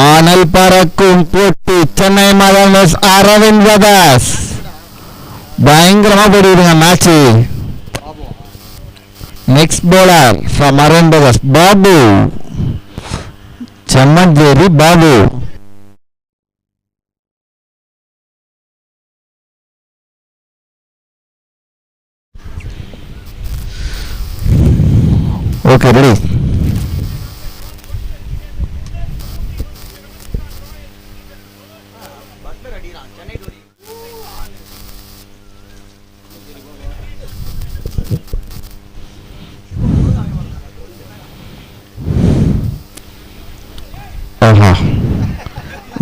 ஆனல் பறக்கும் போட்டி சென்னை மதன் அரவிந்த் பிரகாஷ் பயங்கரமா போடுவீங்க match. Next bowler from Aravind Prakash Babu Semmancheri Babu. Okay ready.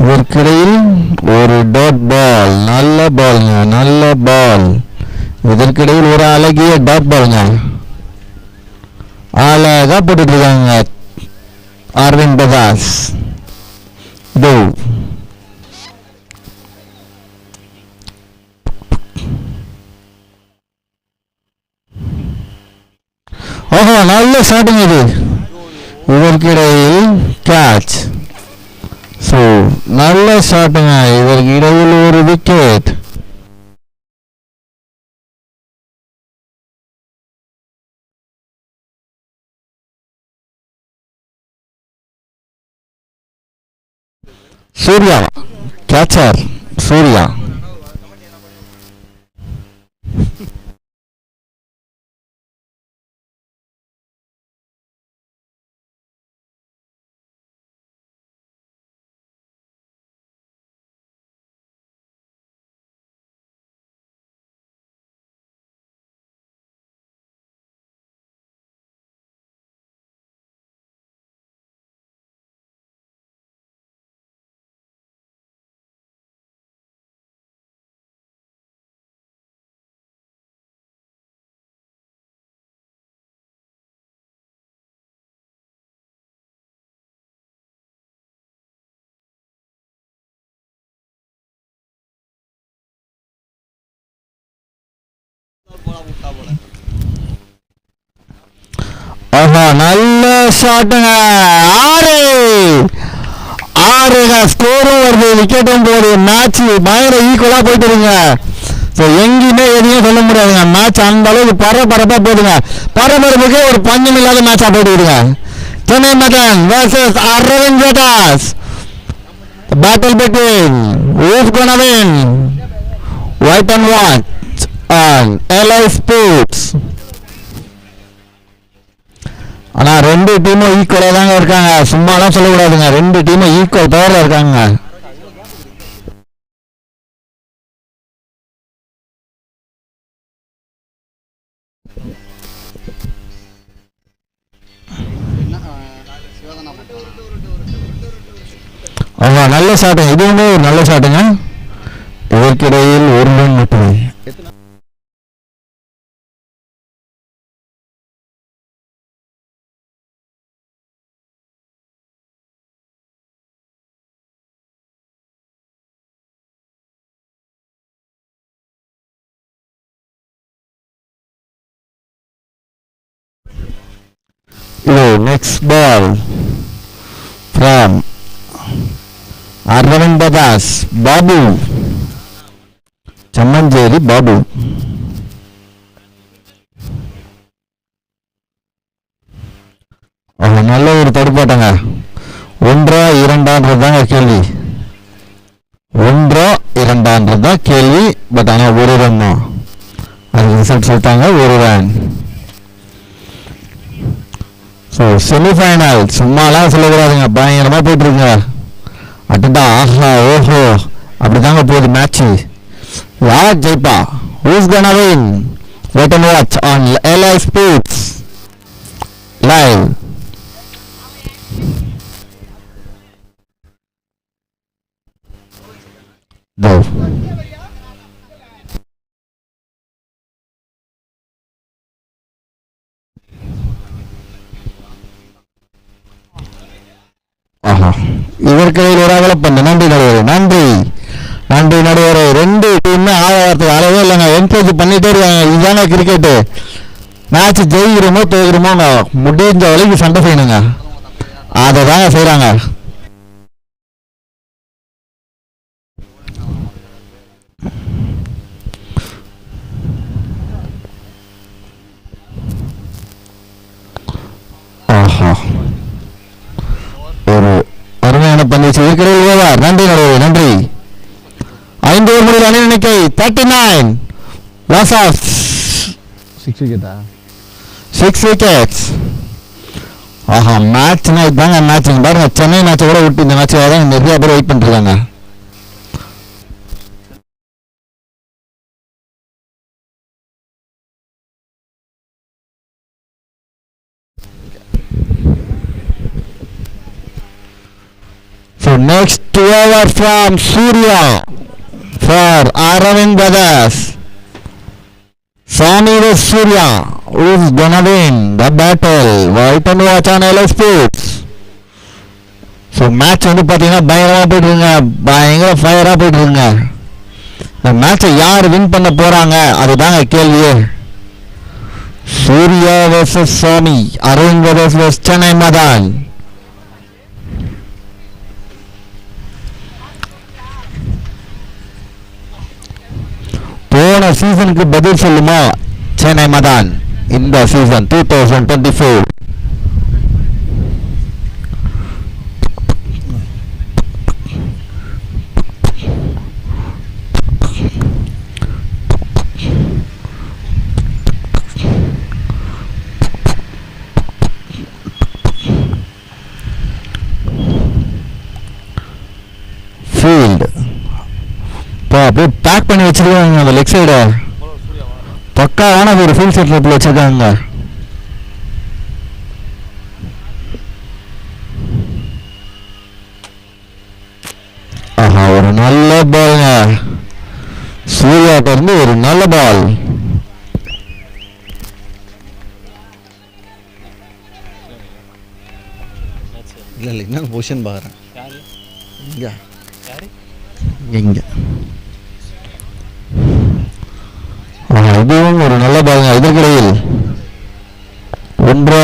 இதற்கிடையில் ஒரு டாட் பால், நல்ல பால்ங்க, நல்ல பால். இதற்கிடையில் ஒரு அழகிய டாட் பால்ங்க, அழகா போட்டுட்டு இருக்காங்க அரவிந்த் பிரகாஷ். ஓஹோ நல்ல ஷாட்டுங்க இது. இதற்கிடையில் கேட்ச். ஸோ நல்ல ஷாட்டுங்க, இதற்கு இடையில் ஒரு விக்கெட். சூர்யா கேச்சர், சூர்யா. நல்ல ஷாட்டுங்க, ஆறு ஆறுங்க, ஸ்கோரும் வருது, விக்கெட்டும் போகுது. மேட்ச் பயங்கர ஈக்குவலா போயிட்டு இருங்க. ஸோ எங்கேயுமே எதையும் சொல்ல முடியாதுங்க. மேட்ச் அந்த அளவுக்கு பரபரப்பா போடுங்க. பரபரப்புக்கு ஒரு பஞ்சம் இல்லாத மேட்சா போட்டுவிடுங்க. Chennai Madan vs Aravind Prakash. Battle between who's gonna win, white and white and LI Sports. ஆனா ரெண்டு டீமும் ஈக்குவலா தாங்க இருக்காங்க, சும்மாலாம் சொல்லக்கூடாதுங்க. ரெண்டு டீமும் ஈக்குவல் பவர்ல இருக்காங்க. ஆமா நல்ல ஷாட்டுங்க, இதுவுமே ஒரு நல்ல ஷாட்டுங்க. இதற்கிடையில் ஒரு ரன் மட்டுமே. Next ball from Arvind Badass Babu Chamanjeri Babu. நல்ல ஒரு தடுப்பாட்டங்க. ஒன்றா இரண்டான்றதுதாங்க கேள்வி, ஒன்றா இரண்டான்றதுதான் கேள்வி. பட் ஆனா ஒரு ரன் தான், அது ரிசல்ட் சொல்லிட்டாங்க, ஒரு ரன். ஸோ செமிஃபைனல் சும்மாலாம் சொல்லக்கூடாதுங்க, பயங்கரமா போயிட்டு இருக்குங்க. அட்டா ஆஹா ஓஹோ அப்படிதாங்க போகுது மேட்ச். யார் ஜெயிப்பா, who's gonna win, wait and watch on LI Sports live. இதற்கிடையில் ஒரு அகலப்பந்து. நன்றி நடுவரே, நன்றி நன்றி நடுவரே. ரெண்டு டீமுமே ஆழத்துக்கு அளவே இல்லைங்க, என்கரேஜ் பண்ணிட்டே இருக்காங்க. இதுதாங்க கிரிக்கெட்டு. மேட்ச் ஜெயிக்கிறோமோ தோக்கிறோமோ முடிஞ்ச வரைக்கும் சண்டை செய்யணுங்க, அதை தாங்க செய்கிறாங்க. அருமையான பந்து ஓவர். நன்றி நன்றி. 5 ஓவர் முடிவில் அணி எண்ணிக்கை 39. Loss of 6 wickets. ஆஹா, மேட்ச்னா இதுதாங்க மேட்ச். பாருங்க, சென்னை மேட்சை கூட விட்டு இந்த மேட்சுக்காக தான் நிறைய பேர் வெயிட் பண்ணிருக்காங்க. So next over from Surya for Aravind Brothers. Swami vs Surya. Who is gonna win the battle? Wait and watch on LS Sports. So match வந்து பார்த்தீங்கன்னா பயங்கரமாக போயிட்டு இருங்க, பயங்கர ஃபயராக போயிட்டு இருங்க. இந்த மேட்சை யார் வின் பண்ண போறாங்க அதுதாங்க கேள்வியே. Surya vs Swami, Aravind brothers vs Chennai மதான். போன சீசனுக்கு பதில் சொல்லுமா சென்னை மதான் இந்த சீசன் 2024? ஃபீல்டு அப்படியே பேக் பண்ணி வச்சிருக்காங்க. அந்த லெக் சைடு பக்காவான ஒரு ஃபீல்ட் செட்ல வச்சிருக்காங்க. ஆஹா, ஒரு நல்ல பால்ங்க சூர்யாட்ட இருந்து, ஒரு நல்ல பால். இல்லை என்ன பொசிஷன் பார்க்குறேன். இங்க இதுவும் ஒரு நல்ல பாருங்க. இதற்கிடையில் 1-2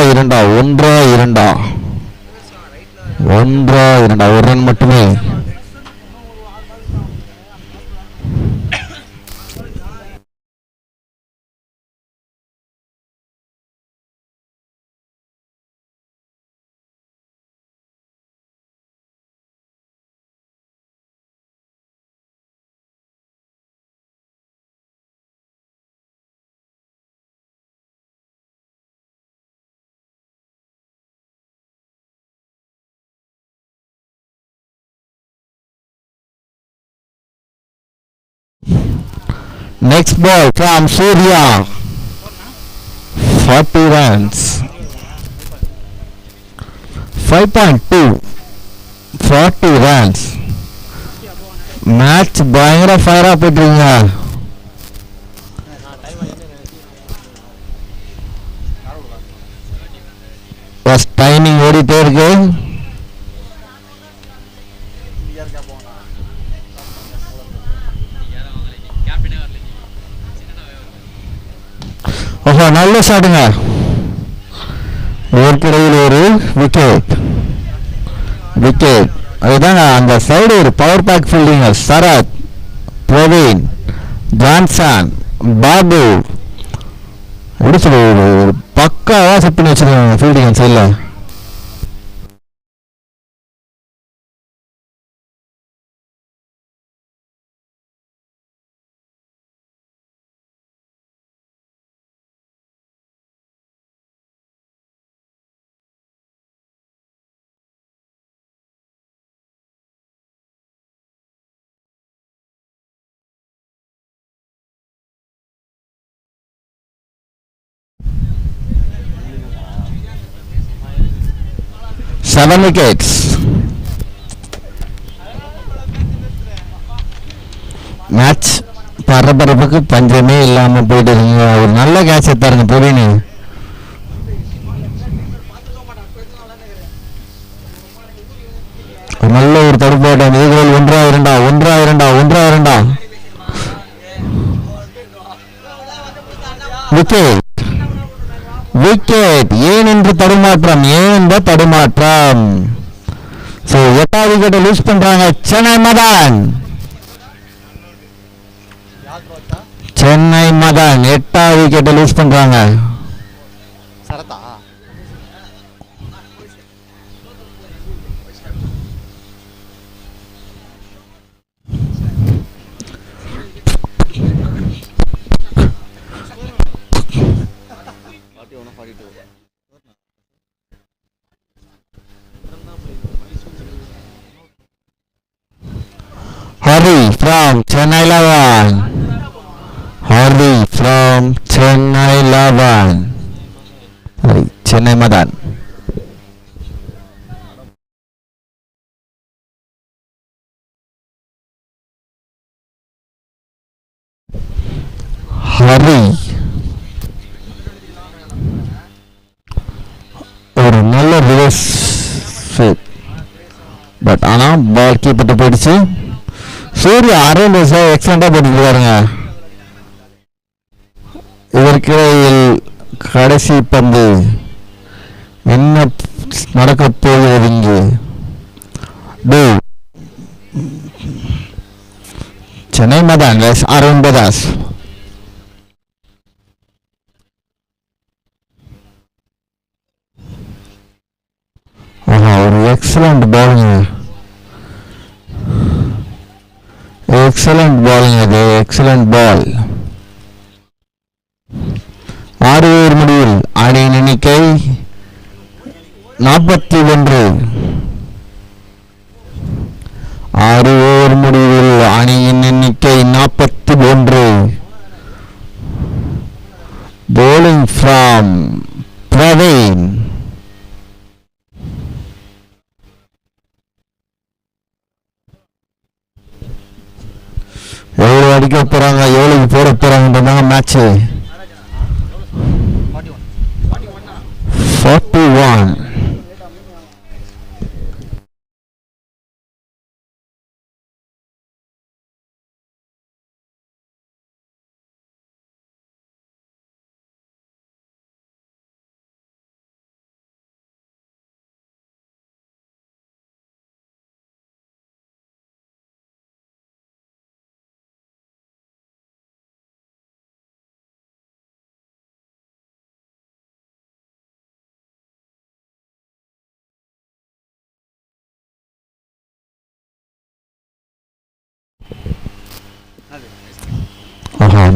ஒரு ரன் மட்டுமே. Next ball from Surya, 40 runs, 5.2, 40 runs. Match பயங்கர ஃபயரா போயிட்டுருங்க. டைமிங் ஓடிட்டே இருக்கு. நல்ல ஷாட்டுங்க. ஏற்கனவே ஒரு விக்கெட். அதுதாங்க அந்த சைடு ஒரு power pack fielding. Sarath, Praveen, Johnson, Babu எப்படி சொல்ல ஒரு பக்காவா செட் பண்ணி வச்சிருக்காங்க ஃபீல்டிங் அந்த சைடில். Seven wickets. மேட்ச் பரபரப்புக்கு பஞ்சமே இல்லாம போயிட்டு இருக்கீங்க. ஒரு நல்ல கேட்ச் எடுத்தாருங்க பிரவீன். நல்ல ஒரு தடுப்பாட்டம். இதுகள் 1-2 விக்கெட். ஏன் என்று தடுமாற்றம், சோ 8வது விக்கெட்டை லூஸ் பண்றாங்க சென்னை மதான். 8வது விக்கெட்டை லூஸ் பண்றாங்க. Hari from Chennai 11. Hari from Chennai 11. Chennai Madan. Hari ஒரு நல்ல ரிவர்ஸ் ஸ்வீப், பட் ஆனால் பால் கீப்பர்ட்ட போயிடுச்சு. சூர்யா அரவிந்த் எக்ஸலண்டாக போட்டுட்டு இருக்காருங்க. இதற்கிடையில் கடைசி பந்து என்ன நடக்க போகிறது இங்கு? சென்னை மதான் அரவிந்த் பதாஸ். ஒரு எக்ஸலண்ட் பாலுங்க, எக்ஸலண்ட் பாலுங்க, அது எக்ஸலண்ட் பால். 6 ஓவர் முடிவில் அணியின் எண்ணிக்கை 41. 6 ஓவர் முடிவில் அணியின் எண்ணிக்கை 41. bowling from Praveen. எவ்வளவு அடிக்க போறாங்க, எவ்வளவு போட போறாங்கன்றாங்க மேட்ச். 41.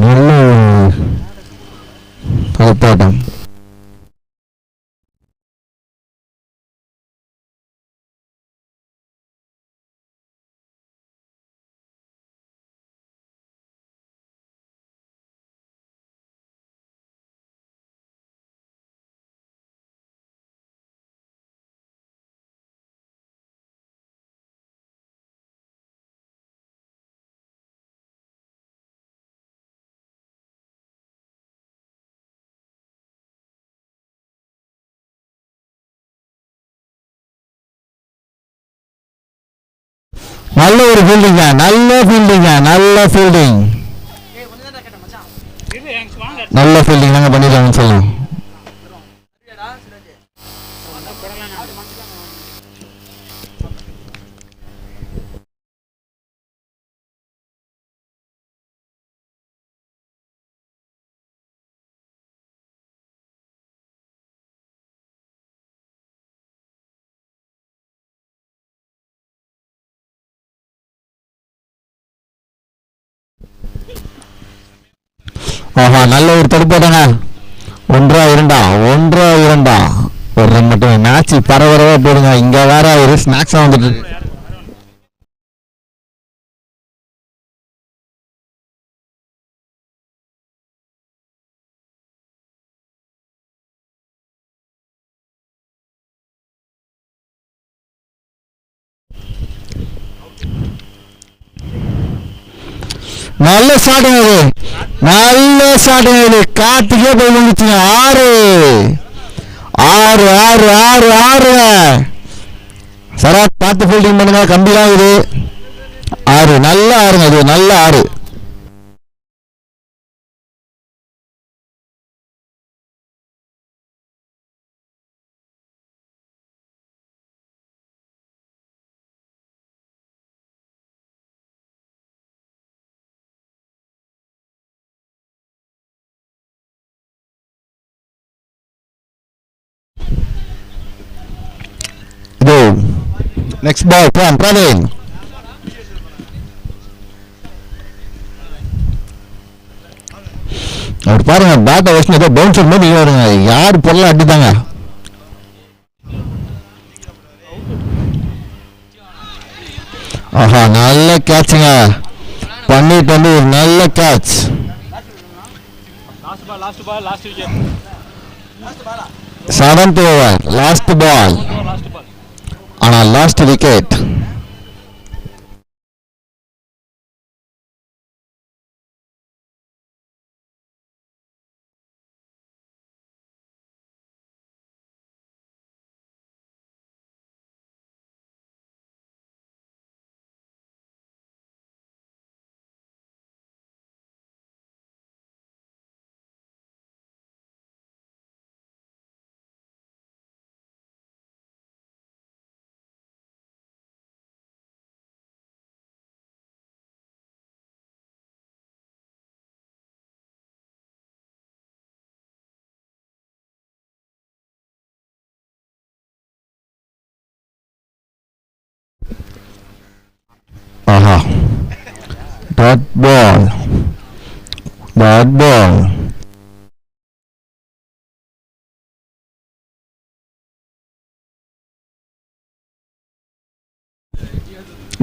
நல்ல களிப்பாட்டம். நல்ல ஒரு ஃபீல்டிங்க, நல்ல ஃபீல்டிங்க, நல்ல ஃபீல்டிங், நல்ல ஃபீல்டிங் தாங்க பண்ணிடுறாங்கன்னு சொல்லலாம். நல்ல ஒரு தடுப்பாட்டாங்க. 1-2 1-2 ஒரு ரன் மட்டும். மேட்ச் பரபரவா போடுங்க. இங்க வேற ஒரு ஸ்நாக்ஸா வந்துட்டு. நல்ல ஸ்டார்டிங் அது, நல்ல ஸ்டார்டிங் அது, காத்துக்கே போய் வந்துச்சுங்க. 6 சரா பார்த்து ஃபீல்டிங் பண்ணுங்க, கம்பிலாம் இது. 6 நல்ல 6ங்க, அது நல்ல 6. Next ball from Praveen. அவர் பாருங்க பேட்டை வச்சு ஏதோ பவுன்சர் மாதிரி வருங்க. யார் பொருளாக அடித்தாங்க. ஆஹா நல்ல கேட்சுங்க. பண்ணிட்டு வந்து ஒரு நல்ல catch. Seventh over last ball. ஆனால் லாஸ்ட் விக்கெட். ஆஹா dot ball. Dot ball.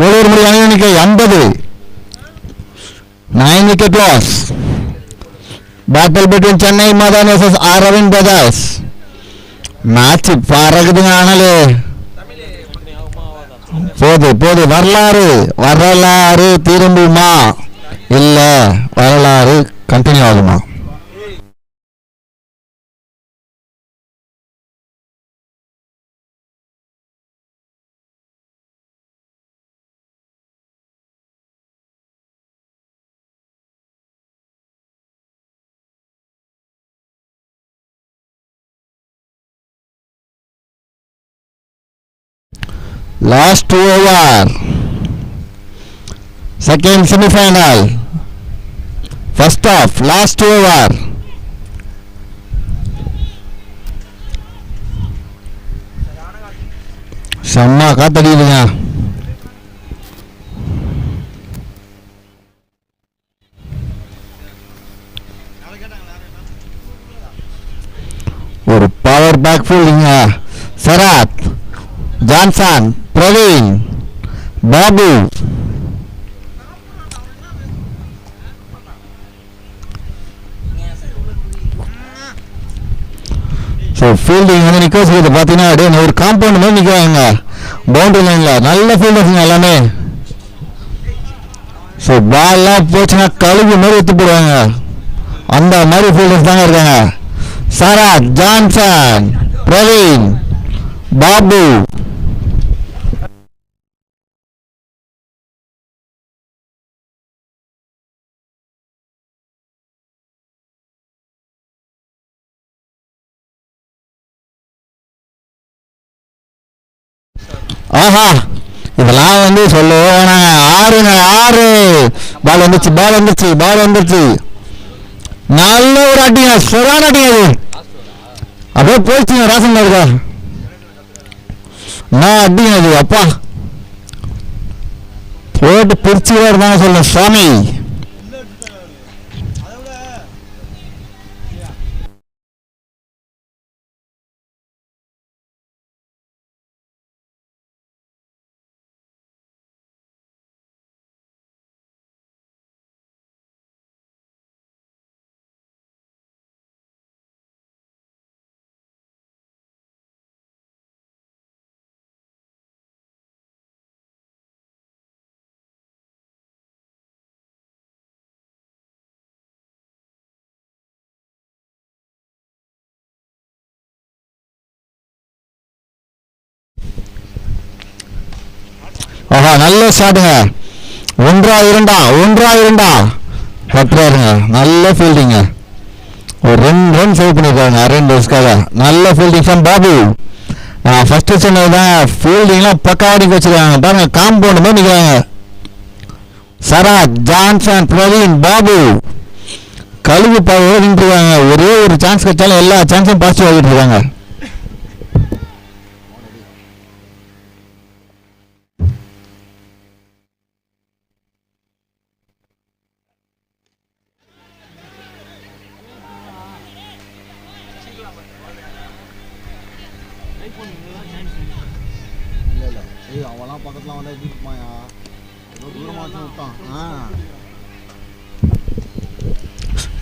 Over முறை அணிக்கு 50. 9 wicket loss. Battle between Chennai Madan vs Aravind Brothers. Match பறக்குதுங்க. ஆனாலே போது வரலாறு வரலாறு திரும்புமா இல்ல வரலாறு கண்டினியூ ஆகுமா? Last over. Second semi-final. First off, last over. செம்ம காத்தடிக்குதுங்க. ஒரு பவர் பேக் ஃபீல்டிங்க. Sarath, Johnson, Praveen, Babu. So fielding வந்து நிற்க வச்சுக்கிறது பார்த்தீங்கன்னா அப்படியே ஒரு காம்பவுண்ட் மாதிரி நிற்கிறாங்க பவுண்டரி லைனில். நல்ல ஃபீல்டர்ஸுங்க எல்லாமே. ஸோ பால்லாம் போச்சுன்னா கழுகு மாதிரி எடுத்து போடுவாங்க. அந்த மாதிரி ஃபீல்டர்ஸ் தாங்க இருக்காங்க. சராத், ஜான்சன், பிரவீன், பாபு. ஆஹா இதெல்லாம் வந்து சொல்லவே வேணாங்க. 6 பால் வந்துருச்சு. நல்ல ஒரு அடிங்க. சொரான அடிங்க. அது அப்படியே போயிடுச்சுங்க. ராசன் இருக்கா நான் அடிங்க. அது அப்பா போட்டு பிரிச்சுதான் இருந்தாங்க சொல்ல சுவாமி. ஆஹா நல்ல ஷாட்டுங்க. 1-2 கட்டுறாருங்க. நல்ல ஃபீல்டிங்க. ஒரு 2 ரன் சேவ் பண்ணியிருக்காங்க அரவிந்த் பஸ்காக. நல்ல ஃபீல்டிங் ஃப்ரம் பாபு. ஃபர்ஸ்ட் சொன்னது தான் ஃபீல்டிங்லாம் பக்காவாடிக்கு வச்சுருக்காங்க பாருங்க. காம்பவுண்ட் மாதிரி நிற்கிறாங்க. சராத், ஜான்சன், பிரவீன், பாபு கழுகு பாவு நின்றுருக்காங்க. ஒரே ஒரு சான்ஸ் கிடைச்சாலும் எல்லா சான்ஸும் பாசிட்டிவ் ஆகிட்டு இருக்காங்க. அவெல்லாம் பக்கத்தில் வந்தால் எதிர்ப்பாயா தூரமாக விட்டான்.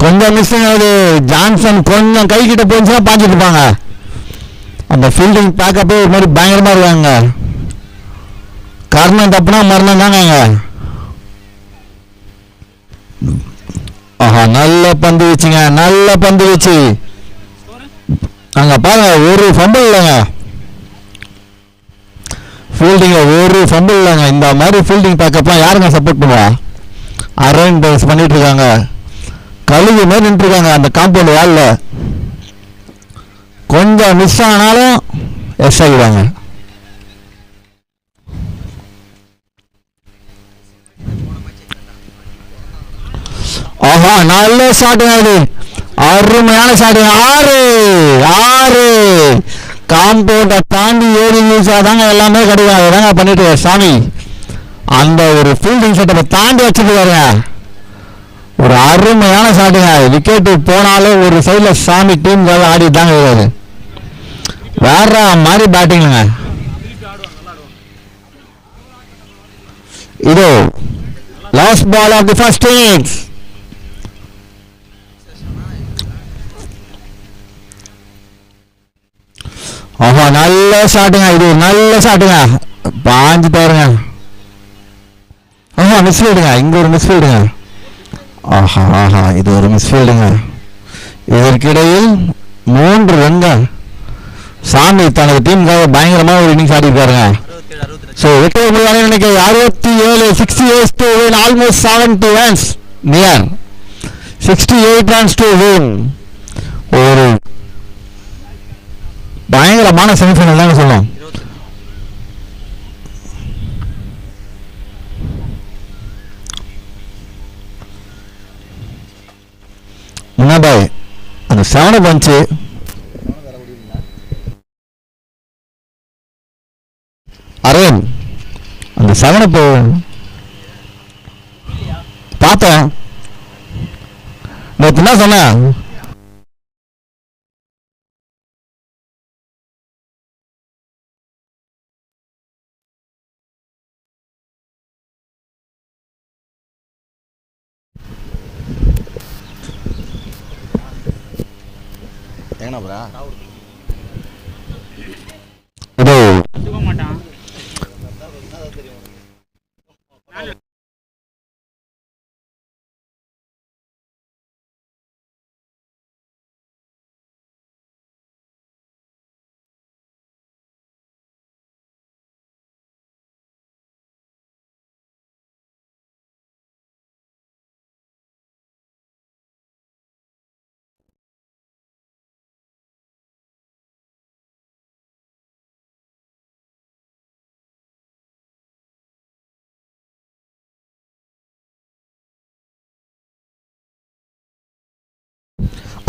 கொஞ்சம் மிஸ்ஸிங் ஆகுது. ஜான்சன் கொஞ்சம் கை கிட்ட போச்சுன்னா பாஞ்சிட்டு இருப்பாங்க. அந்த ஃபீல்டிங் பேக்கப்பே ஒரு மாதிரி பயங்கரமாக இருக்காங்க. கர்ணம் தப்புனா மரணம் தாங்க. ஆஹா, நல்ல பந்து வச்சுங்க, நல்ல பந்து வச்சு. அங்கே பாருங்க, ஒரு ஃபம்பிள் இல்லைங்க. ஃபீல்டிங்கில் ஒரு ஃபம்பிள் இல்லைங்க. இந்த மாதிரி ஃபீல்டிங் பேக்கப்லாம் யாருங்க சப்போர்ட் பண்ணுவா? அரேஞ்ச் பேஸ் பண்ணிட்டு இருக்காங்க. கழுகு மாதிரி நின்றுருக்காங்க அந்த காம்பவுண்ட் வாலில். கொஞ்சம் மிஸ் ஆனாலும் எஸ் ஆகிடுவாங்க. ஆஹா, நல்ல ஷாட்டுங்க. அது அருமையான ஷாட்டுங்க. 6 காம்பவுண்டை தாண்டி ஏறி தாங்க எல்லாமே கிடையாது. தாங்க பண்ணிட்டு சாமி அந்த ஒரு ஃபீல்டிங் செட்டப்பை தாண்டி வச்சுருக்காருங்க. ஒரு அருமையான ஷாட்டுங்க. விக்கெட்டு போனாலும் ஒரு சைடில் சாமி டீம் ஆடி தாங்க இருக்காது. வேற மாதிரி பேட்டிங்ங்க. இதோ last ball of the first innings. ஆஹா, நல்ல ஷாட்டுங்க. இது நல்ல ஷாட்டுங்க. பாஞ்சு பாருங்க. ஆஹா, மிஸ்ஃபீல்டுங்க. இங்க ஒரு மிஸ்ஃபீல்டுங்க. ஆஹா ஆஹா, இது ஒரு மிஸ்ஃபீல்டுங்க. இதற்கிடையில் 3 ரன்கள். சாமி தனது டீமுக்காக பயங்கரமாக ஒரு இன்னிங்ஸ் ஆடி இருக்காருங்க. ஸோ வெற்றி நினைக்க 67 68 to win almost 70 runs near 68 runs to win. ஒரு பயங்கரமான செமிஃபைனல் தாங்க சொல்லணும். முன்னாடி அந்த 7 பஞ்சு அரேன் அந்த 7 பார்த்தேன். நேற்று என்ன சொன்னேன்? ஏங்கண்ணா ப்ரா இதோ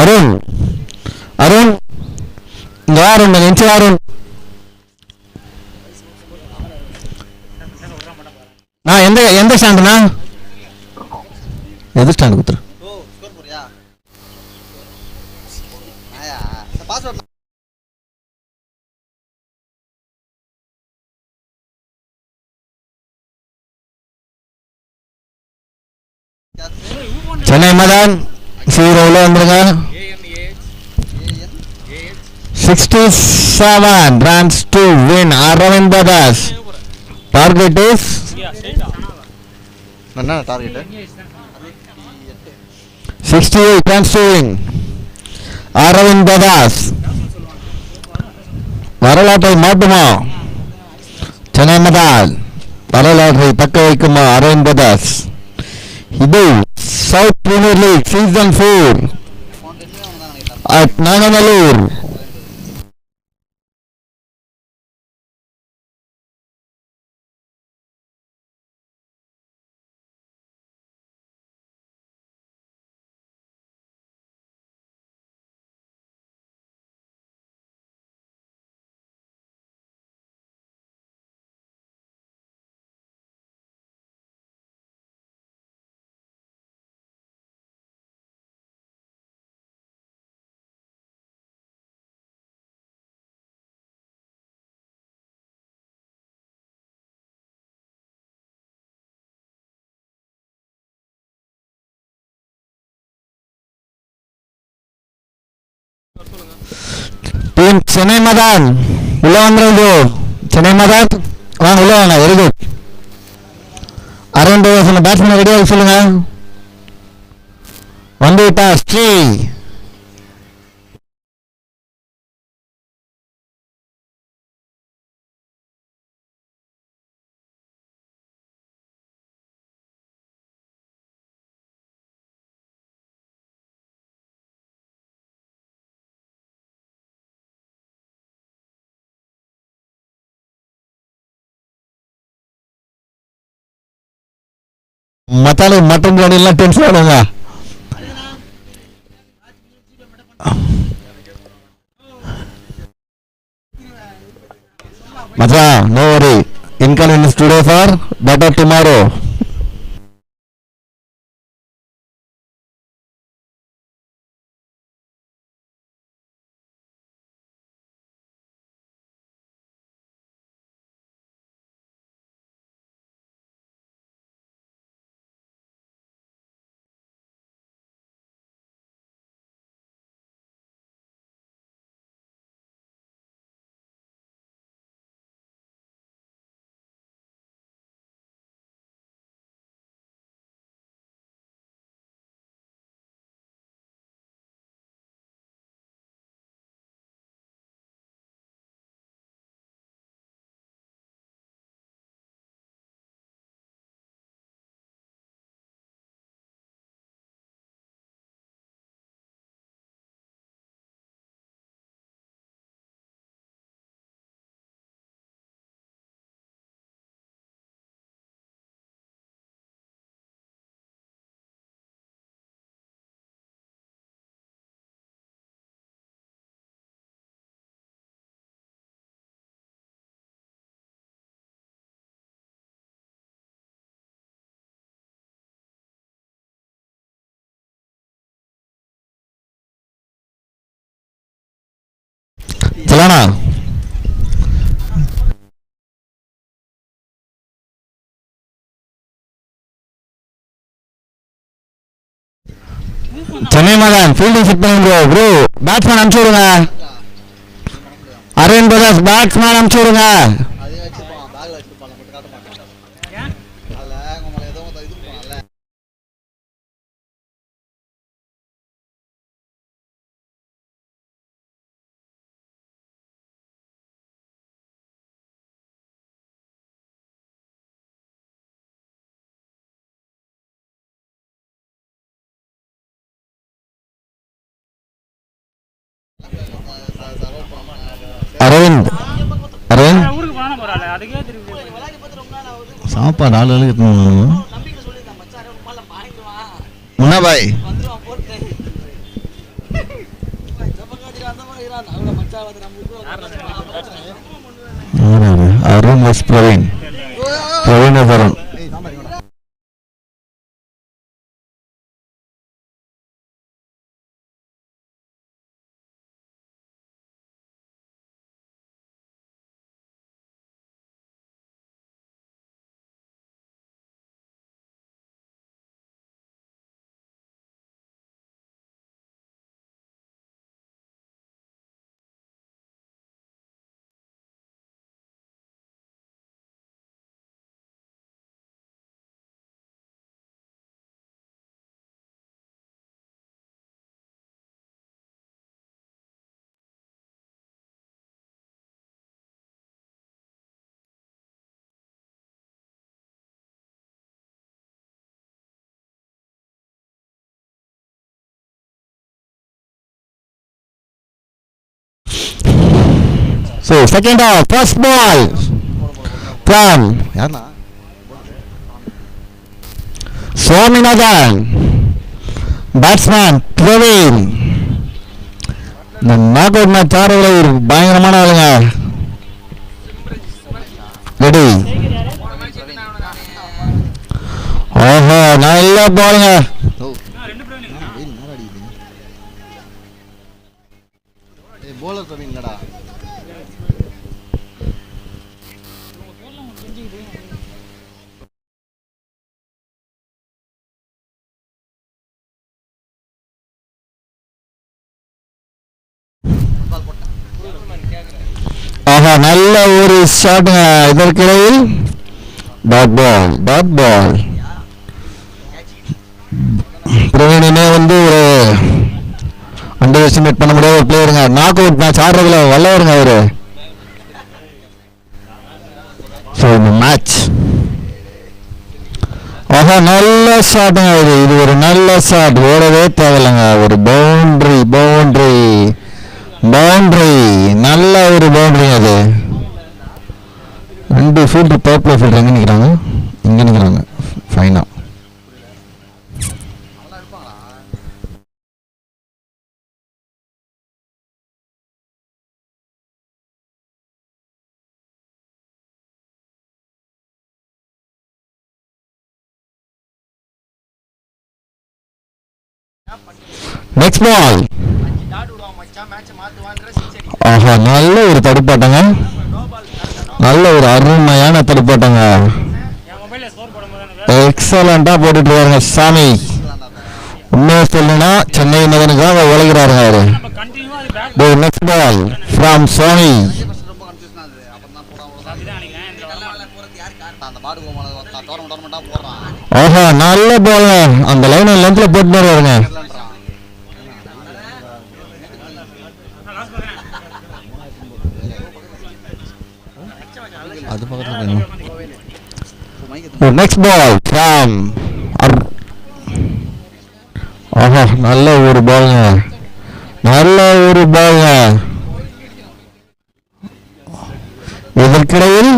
அருண் அருண் இங்க அருண் நினைச்சு அருண் நான் எந்த ஸ்டாண்டுண்ணா? எது ஸ்டாண்டு குத்துரு? சென்னை மதன் 0 வந்துருங்க. 67 runs to win. Aravind Brothers. Target is என்ன target? 68 runs to win. Aravind Brothers. வரலாற்றை மாட்டுமா சென்னை மதன்? வரலாற்றை தக்க வைக்குமா அரவிந்த் பிரதர்ஸ்? இது south premier league season 4 at Nanganallur. Team Chennai Madan உள்ள வந்துருங்க. சென்னை மதான் வாங்க உள்ள வாங்க. Very good. அரவிந்த் சொன்ன பேட்ஸ்மேன் ரெடியாக சொல்லுங்க. வந்து விட்டா ஸ்ரீ. மத்தால மட்டன் பிரியாணி எல்லாம் டென்ஷன் ஆடுங்க. மச்சா no worry. Inconvenience today for better tomorrow. சொல்லணா சென்னை மகன் ஃபீல்டிங் செட் பண்ணுங்க ப்ரோ. பேட்ஸ்மேன் அனுப்பிச்சு விடுங்க. அரவிந்த் பிரதர்ஸ் பேட்ஸ்மேன் அனுப்பிச்சு விடுங்க. அதே வச்சிருப்பான் பேக்ல வச்சிருப்பான் மட்டும் காட்ட மாட்டான். அதில் உங்களை ஏதோ இது போனால அரவிந்த் அரவிந்த் சாப்பாடு ஆளுகளுக்கு முன்னா பாய் Arun S Praveen. Praveen S Arun. So second off, first ball from யாருனா Swaminathan, batsman Praveen. இந்த நாக் அவுட் மேட்ச் ஆடுறதுல ஒரு பயங்கரமான ஆளுங்க. ரெடி. ஓஹோ நல்ல பாலுங்க. போலர் பிரவீன்டா நல்ல ஒரு ஷாட்டுங்க. இதற்கிடையில் டாட் பால். பிரவீனே வந்து ஒரு அண்டர் எஸ்டிமேட் பண்ண முடியாத ஒரு பிளேயருங்க. நாக் அவுட் மேட்ச் ஆடுறதுல வல்லவருங்க அவரு. ஸோ இந்த மேட்ச் நல்ல ஷாட்டுங்க. இது ஒரு நல்ல ஷாட், ஓடவே தேவையில்லைங்க. ஒரு பவுண்டரி நல்ல ஒரு பவுண்டரி. அது 2 ஃபீல்டு பர்பிள் ஃபீல்டு எங்கே நிற்கிறாங்க? இங்கே நிற்கிறாங்க. ஃபைனா நெக்ஸ்ட் பால். நல்ல ஒரு தடுப்பாட்டங்க. நல்ல ஒரு அருமையான தடுப்பாட்டங்க. எக்ஸலண்டா போட்டுட்டு இருக்காருங்க சாமி. உண்மையா சொல்லணும்னா சென்னை மதனுக்காக உழைக்கிறாருங்க அவரு. Next ball from Sony. நல்ல பால். அந்த லைன் லென்த்ல போட்டு வருவாருங்க. அது பக்கத்துல நெக்ஸ்ட் பால் ஃப்ரம் நல்ல ஒரு பால்ங்க. இதற்கிடையில்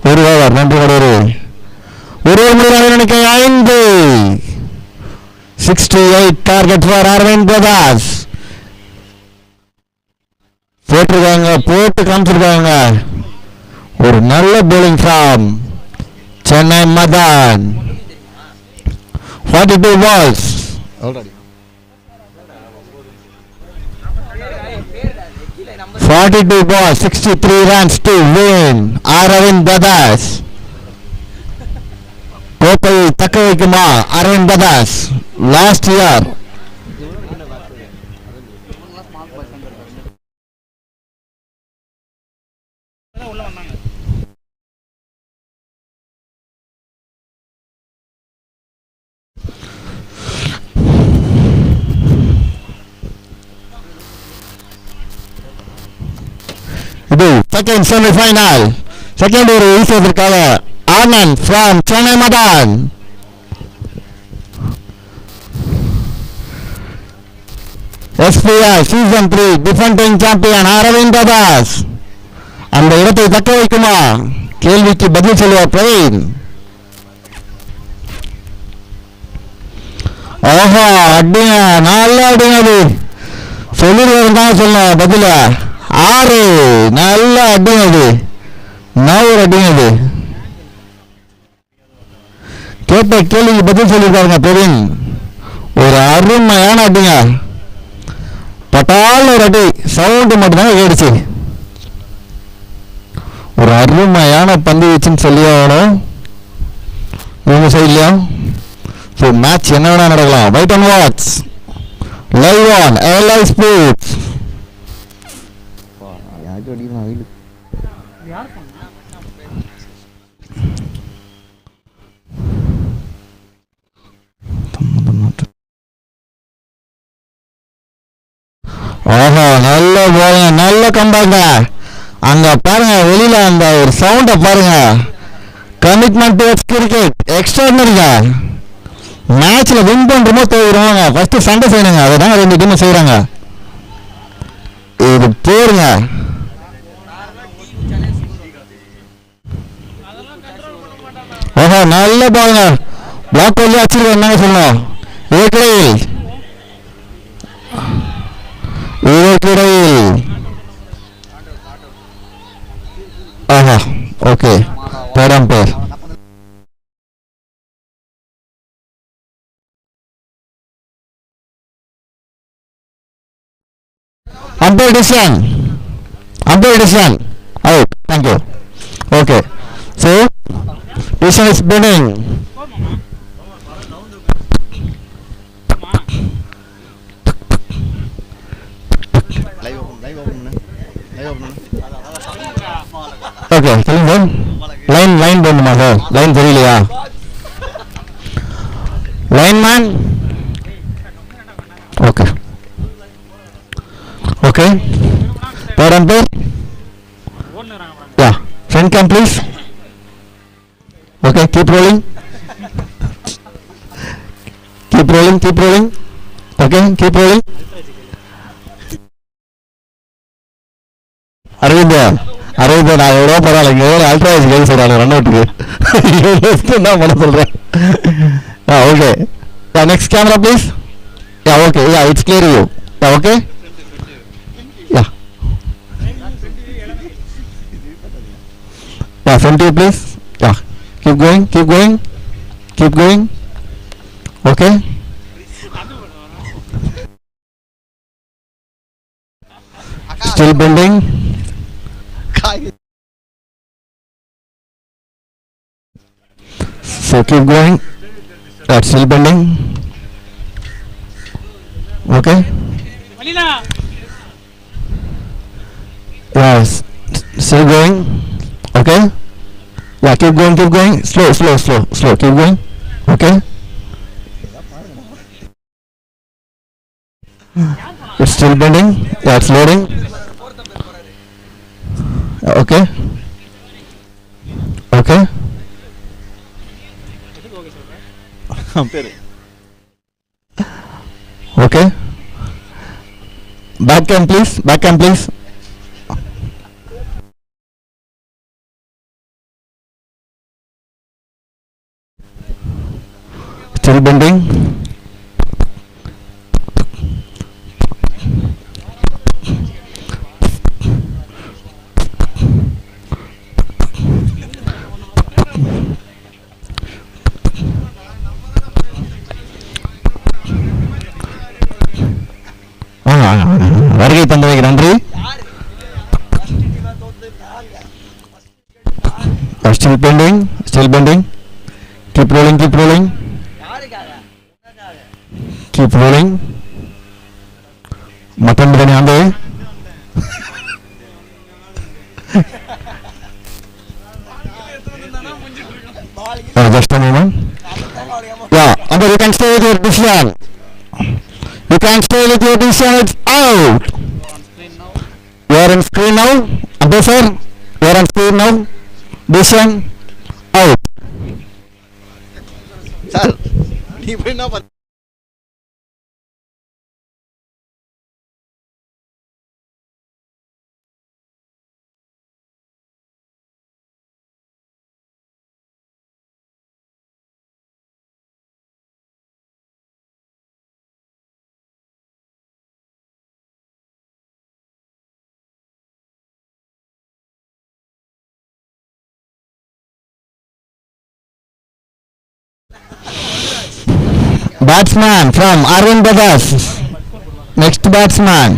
ஒரு over 5 68 target for Aravind Brothers. போட்டு காமிச்சிருக்காங்க. ஒரு நல்ல bowling from Chennai Madan. 42 balls. 42 balls, 63 runs to win. Aravind Brothers கோப்பையை தக்க வைக்குமா அரவிந்த் பிரதாஸ்? லாஸ்ட் இயர் இது செகண்ட் செமிஃபைனல். செகண்ட் ஒரு வீசுவதற்காக Anand from Chennai Madan. SPL season 3 defending champion Aravind Brothers அந்த இடத்தை தக்க வைக்குமா? கேள்விக்கு பதில் சொல்லுவார் பிரவீன். அடிங்க, நல்ல அடிங்க. சொல்லிடுவாரு தான் சொல்லணும் பதில. 6 நல்ல அடிங்க. ஒரு அடிங்க. கேட்ட கேள்விக்கு பதில் சொல்லியிருக்காருங்க பிரவீன். ஒரு அருமையான அடிங்க. பட்டால் ஒரு அடி சவுண்டு மட்டும்தான் கேடுச்சு. ஒரு அருமையான பந்து வீச்சுன்னு சொல்லி ஆகணும் இவங்க சைட்லயும். ஸோ மேட்ச் என்ன வேணா நடக்கலாம். Wait and watch live on LI sports. நல்ல போங்க, நல்ல கம்பாங்க. அங்க பாருங்க வெளியில அந்த ஒரு சவுண்ட பாருங்க. கமிட்மெண்ட் டுவர்ட்ஸ் கிரிக்கெட் எக்ஸ்ட்ராடினரிங்க. மேட்ச்ல வின் பண்றோமோ தோறுவாங்க ஃபர்ஸ்ட் சண்டை செய்யணுங்க. அதான் 2 டீம் செய்யறாங்க. இது போருங்க. நல்ல பாருங்க. பிளாக் பண்ணி வச்சிருக்கேன் என்னங்க சொல்லணும். இதற்கிடையில் ஓகே பேரம் பேர் umpire decision out. Thank you. Okay, so decision is pending. live open okay சொல்லுங்க சார். லைன் போடணுமா சார்? லைன் தெரியலையா? Lineman. Okay okay. Pair and pair. Yeah, friend game please. Okay, keep rolling. Keep rolling. Okay, keep rolling. Aravind நான் எவ்வளோ பரவாயில்ல, இங்கே எவ்வளோ அல்ட்ராஸ் கேள்வி சொல்கிறாங்க ரன் அவுட்டுக்கு. என்ன பண்ண சொல்கிறேன்? Okay, next camera please. Yeah okay, yeah it's clear you. Yeah okay, yeah yeah front you please. Yeah keep going. Okay, still bending. So keep going. That's still bending. Okay. Yes. Still going. Okay. Yeah, keep going. Slow. Keep going. Okay. It's still bending. Yeah, it's loading. Okay. Okay. Back cam please. Still bending. வருகை தந்தவைக்கு நன்றி. Still bending. Keep rolling. Mutton biryani ஆண்டு. Just a moment. Yeah, Amber, you can stay with your decision. It's out. You are on screen now. Amber sir, you are on screen now. Decision out. Sir நீ போய் என்ன பண்ண? Batsman from Arvind Brothers. Next batsman.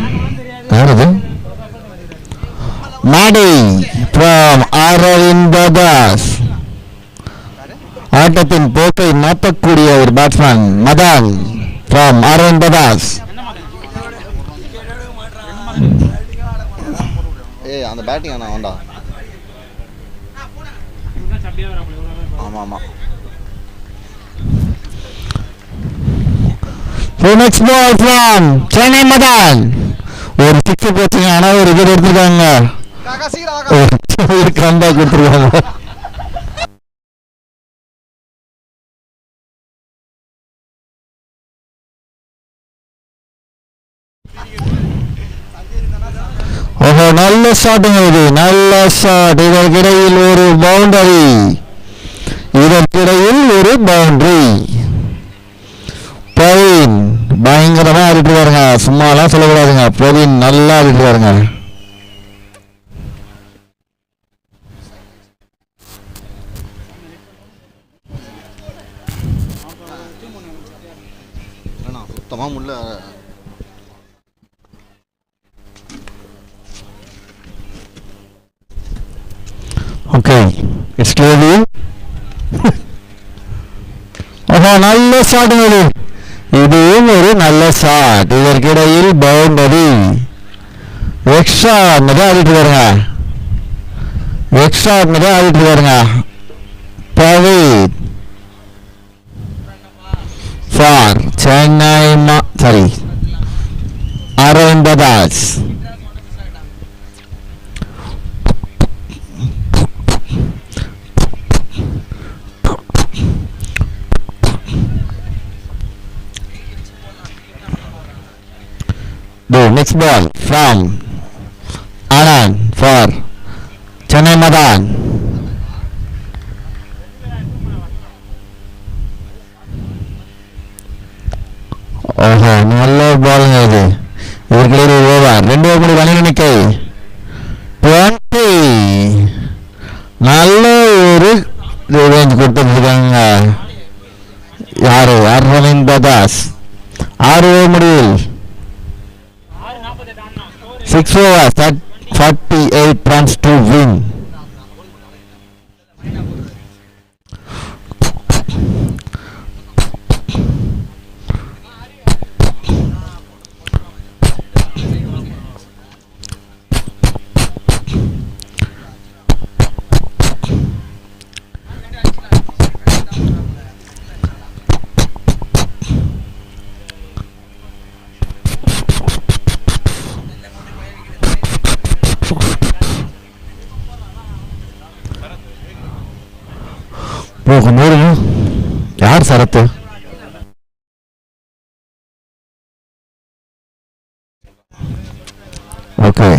Madi from Arvind Brothers. ஆட்டத்தின் போக்கை மாற்றக்கூடிய ஒரு batsman Madan from Arvind Brothers. அந்த batting அண்ணா வேண்டா. ஆமா. So next ball from Chennai Madan. ஒரு 6 போச்சுங்க, ஆனா ஒரு விக்கெட் எடுத்துருக்காங்க. ஒரு கம்பேக் கொடுத்துருக்காங்க. ஓஹோ, நல்ல ஷாட்டுங்க இது, நல்ல ஷாட். இதற்கிடையில் ஒரு பவுண்டரி. பிரவீன் பயங்கரமா ஆடிட்டு பாருங்க, சும்மாலாம் சொல்லக்கூடாதுங்க. பிரவீன் நல்லா ஆடிட்டு பாருங்க. சுத்தமா முள்ள. Okay, it's clearly. ஓஹோ, நல்ல ஷாட்டுங்க இது. இதுவும் ஒரு நல்ல ஷாட். இதற்கிடையில் பவுண்டரி. எக்ஸ்ட்ரா ஆடிட்டு பாருங்க. எக்ஸ்ட்ரா ஆடிட்டு இருக்காருங்க பவேத் for Chennai sorry Aravind Bajaj. The next ball from Anand for Chennai Madan. ஓஹோ நல்ல பாலுங்க இது. இவர்களே ஒரு ஓவர் 2 ஓவர் முடி ரன் எண்ணிக்கை 20. நல்ல ஒரு ரேஞ்ச் கொடுத்துருக்காங்க யாரு அரவிந்த் பஜாஜ். 6 ஓவர் முடிவில் 6 overs at 48 runs to win. கொஞ்சம் ஓடுங்க. யார் சரத்து? Okay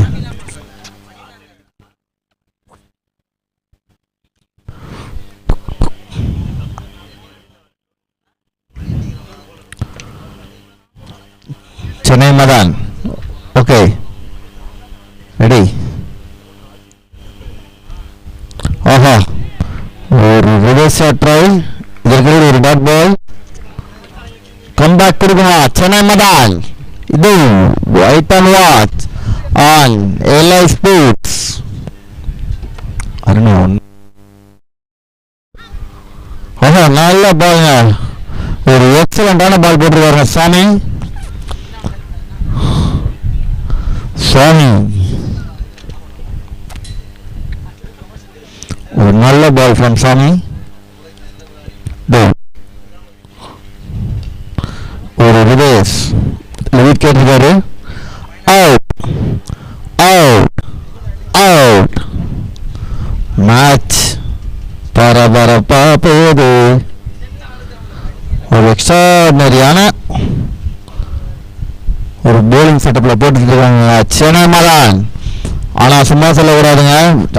Chennai Madan. Okay ready. ஆஹா ஒரு ரிவர்ஸ் ட்ரை. இதற்கு ஒரு டாட் பால் கம்பேக் கொடுக்கணும் சென்னை மதான். இது wait and watch on LI Sports. ஆஹா நல்ல பாலுங்க. ஒரு எக்ஸலண்டான பால் போட்டுருக்காருங்க சாமி. சாமி ஒரு நல்ல பால் ஃப்ரம் சாமி. ஒரு ரிவர்ஸ் விக்கெட் கேட்டிருக்காரு. Out out out. மேட்ச் பரபரப்பா போகுது. ஒரு எக்ஸ்ட்ராடினரியான ஒரு போலிங் செட்டப்ல போட்டுருக்காங்க சென்னை மதான். ஆனால் சும்மா சொல்லக்கூடாதுங்க.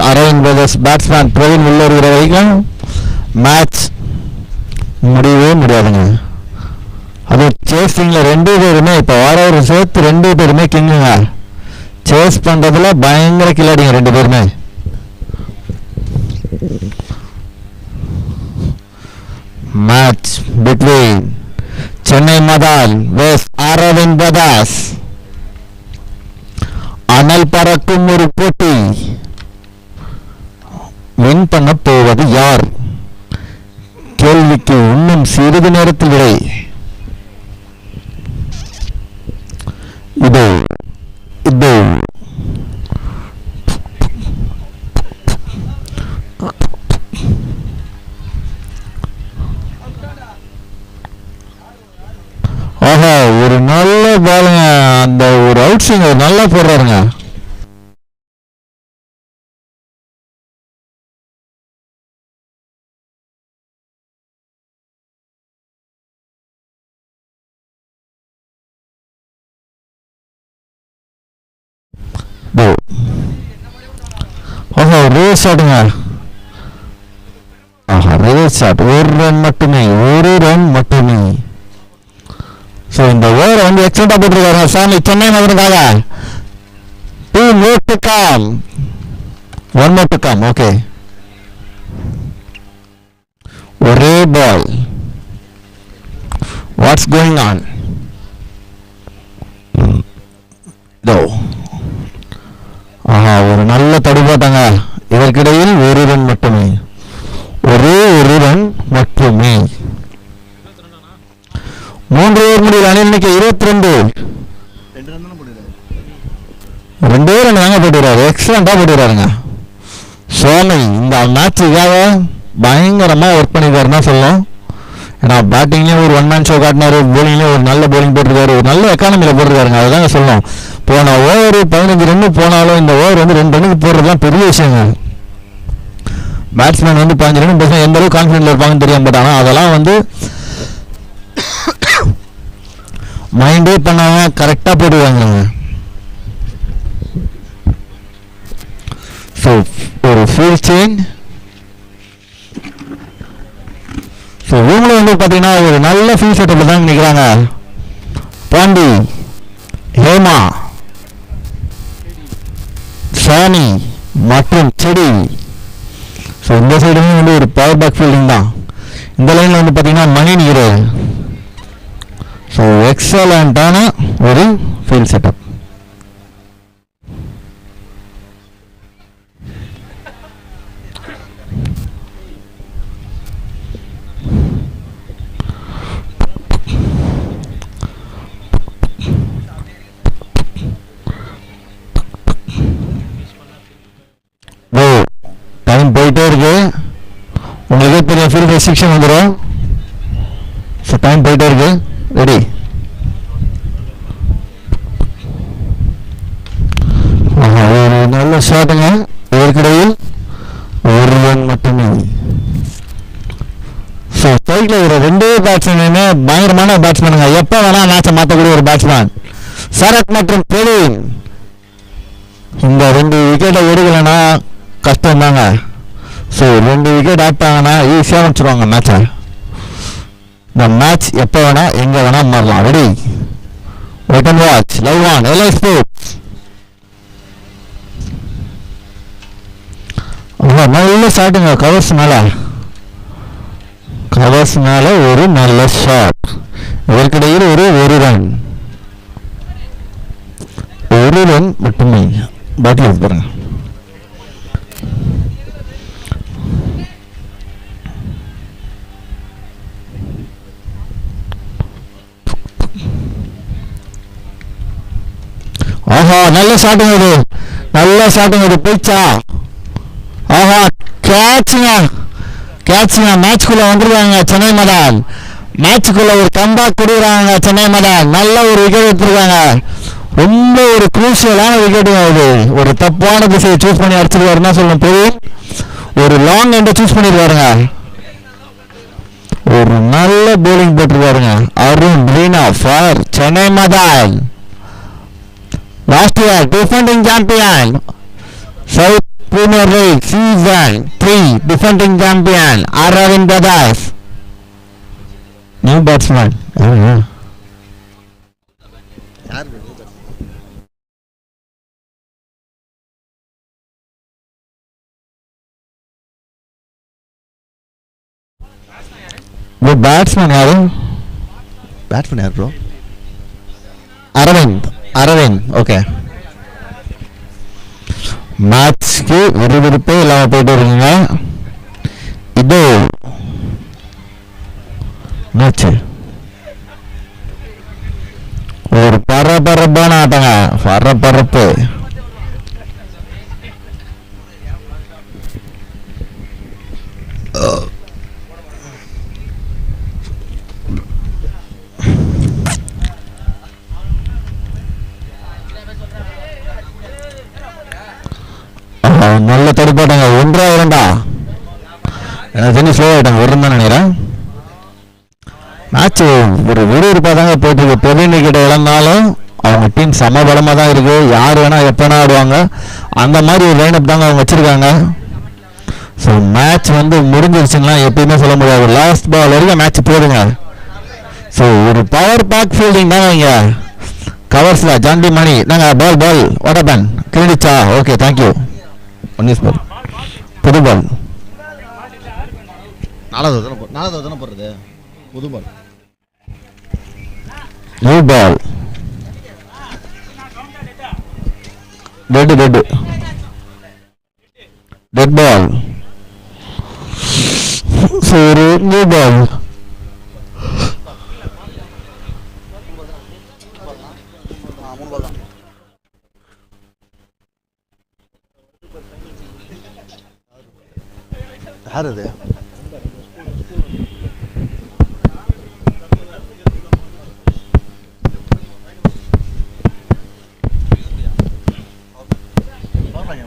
அரவிந்த் பிரதர்ஸ் பேட்ஸ்மேன் பிரவீன் உள்ள இருக்கிற வரைக்கும் மேட்ச் முடியவே முடியாதுங்க. அது சேஸிங்கில் 2 பேருமே இப்போ ஒரு சேர்த்து 2 பேருமே கிங்குங்க. சேஸ் பண்ணுறதுல பயங்கர கில்லாடிங்க 2 பேருமே. மேட்ச் பிட்வீன் சென்னை மதான் வெஸ்ட் அரவிந்த் பிரதர்ஸ். அனல் பறக்கும் ஒரு போட்டி. வின் பண்ண போவது யார்? கேள்விக்கு இன்னும் சிறிது நேரத்தில் விடை. இதோ இதோ ஆஹா ஒரு நல்ல பாலுங்க. அந்த ஒரு அவுட் ஸ்விங் நல்லா போடுறாருங்க. ஆஹா ரிவர்ஸ் ஷாட்டுங்க. ஆஹா ரிவர்ஸ் ஷாட். ஒரு ரன் மட்டுமே. ஸோ இந்த ஓவரை வந்து எக்ஸலண்டா போட்டிருக்காங்க சாமி சென்னை மதனுக்காக. 2 more to come. 1 more to come. Okay ஒரே பால். What's going on? ஆஹா ஒரு நல்ல தடுப்பாட்டாங்க. இதற்கிடையில் 1 ரன் மட்டுமே. ஒரே 1 ரன் மட்டுமே. 3 ஓவர் முடிவில் அணி எண்ணிக்கை 22. 2 ரன் தாங்க போட்டுறாரு. எக்ஸலண்டா போட்டுறாருங்க. ஸோ சோனி இந்த மேட்சுக்காக பயங்கரமாக ஒர்க் பண்ணியிருக்காருன்னா சொல்லலாம். ஏன்னா பேட்டிங்லேயும் ஒரு 1 மேன் ஷோ காட்டினாரு, போலிங்லேயும் ஒரு நல்ல போலிங் போட்டிருக்காரு, ஒரு நல்ல எக்கானமியில் போட்டிருக்காருங்க. அதுதாங்க சொல்லணும். போன ஓவர் 15 ரன்னு போனாலும் இந்த ஓவர் வந்து 2 ரன்னுக்கு போடுறதுலாம் பெரிய விஷயங்க. பேட்ஸ்மேன் வந்து 15 ரன் பேசினா எந்த அளவுக்கு கான்ஃபிடென்ட்ல இருப்பாங்கன்னு தெரியாம, பட் ஆனால் அதெல்லாம் வந்து மைண்டே பண்ணாம கரெக்டாக போட்டுருவாங்க. ஸோ ஒரு ஃபீல்ட் சேஞ்ச். ஸோ இவங்களும் வந்து பார்த்தீங்கன்னா ஒரு நல்ல ஃபீல்ட் செட்டப்பில் தான் நிற்கிறாங்க. பாண்டி, ஹேமா, சானி மற்றும் செடி. ஸோ இந்த சைடுமே வந்து ஒரு பவர் பேக் ஃபீல்டிங் தான். இந்த லைனில் வந்து பார்த்தீங்கன்னா மணி நிற்கிறாரு. ஸோ எக்ஸலண்ட்டான ஒரு ஃபீல்ட் செட்டப். டைம் போயிட்டே இருக்கு. உங்களுக்கே பெரிய ஃபீல்ட் ரெஸ்ட்ரிக்ஷன் வந்துடும். ஸோ டைம் போயிட்டே இருக்கு. ரெடி. ஒரு நல்ல ஷாட்டுங்க. இதற்கிடையில் ஒரு ரன் மட்டுமே. ஸோ ஸ்ட்ரைக்ல ஒரு 2 பேட்ஸ்மேனுமே பயங்கரமான பேட்ஸ்மேனுங்க. எப்போ வேணா மேட்சை மாற்றக்கூடிய ஒரு பேட்ஸ்மேன் சரத் மற்றும் பிரவீன். இந்த 2 விக்கெட்டை எடுக்கலைன்னா கஷ்டம் தாங்க. ஸோ 2 விக்கெட் ஆட்டாங்கன்னா ஈஸியாக வச்சுருவாங்க மேட்சை. இந்த மேட்ச் எப்போ வேணா எங்கே வேணா மாறலாம். Ready, wait and watch, live on LI sports. நல்ல ஷாட்டுங்க. கவர்ஸ் மேல ஒரு நல்ல ஷாட். இதற்கிடையில் ஒரு ரன் மட்டுமே. பேட்டில் பாருங்க. ஆஹா, நல்ல ஷாட்டுங்க இது போயிச்சா. ஆஹா, கேட்சுங்க. மேட்ச்குள்ள வந்துருக்காங்க சென்னை மதான். மேட்சுக்குள்ள ஒரு கம்பேக் கொடுக்குறாங்க சென்னை மதான். நல்ல ஒரு விக்கெட் எடுத்துருக்காங்க. ரொம்ப ஒரு குரூஷியலான விக்கெட் ஆகுது. ஒரு தப்பான திசையை சூஸ் பண்ணி அடிச்சிருக்காருன்னா சொல்லணும். போய் ஒரு லாங் எண்டை சூஸ் பண்ணிருக்காருங்க. ஒரு நல்ல போலிங் போட்டிருக்காருங்க Arun Reena for Chennai Madan. Last year defending champion, South premier league season 3 defending champion Aravind Brothers. New batsman. Batsman யாரு? பேட்ஸ்மேன் யார் ப்ரோ? அரவிந்த். ஓகே. மேட்ச்க்கு விறுவிறுப்பே இல்லாம போயிட்டு இருக்கீங்க. இதோ மேட்ச் ஒரு பரபரப்பான ஆட்டங்க. பரபரப்பு. நல்ல தடுப்பாட்டாங்க. 1-2 எனக்கு ஸ்லோ ஆயிட்டாங்க. 1 தான் நினைக்கிறேன். மேட்ச் ஒரு விறுவிறுப்பாக தாங்க போயிட்டு இருக்கு. பிரவீன் விக்கெட் இழந்தாலும் அவங்க டீம் சமபலமாக தான் இருக்கு. யார் வேணா எப்போ வேணா ஆடுவாங்க. அந்த மாதிரி ஒரு லைன் அப் தாங்க அவங்க வச்சிருக்காங்க. ஸோ மேட்ச் வந்து முடிஞ்சிருச்சுன்னா எப்பயுமே சொல்ல முடியாது. லாஸ்ட் பால் வரைக்கும் மேட்ச் போடுங்க. ஸோ ஒரு பவர் பேக் ஃபீல்டிங் தாங்க இங்கே. கவர்ஸ்ல ஜாண்டி மணி நாங்க பால் வாட்டர் கிழிச்சா. Okay, thank you. புது பால். 4வது தானே போடுறது. புது பால். New ball. டெட் பால். ஒரு நியூ பால்.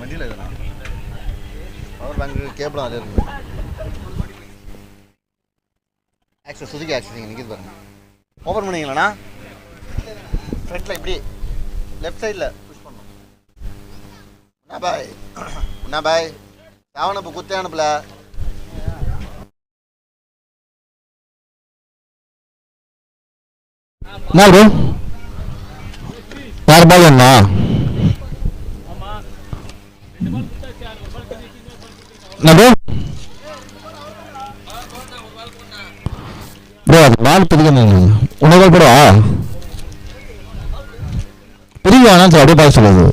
வண்டியில் எதுனா பவர் பேங்க்கு கேபிளும் அதில் இருக்குது. ஆக்சஸ் சுதிக்கு ஆக்சஸ் இங்கே நிற்கிது பாருங்க. ஓப்பன் பண்ணிங்களா ஃப்ரண்ட்டில் இப்படி லெஃப்ட் சைடில் புஷ் பண்ணணும். என்ன பாய் அனுப்பு குத்தே அனுப்பல. என்ன ப்ரோ யார் பால் வேணுமா? என்ன ப்ரோ ப்ரோ அது பால் பிடிக்கணும். உன்னை பால் போடுவா பிரிக்க வேணாம் சார் அப்படியே பால் சொல்லுது.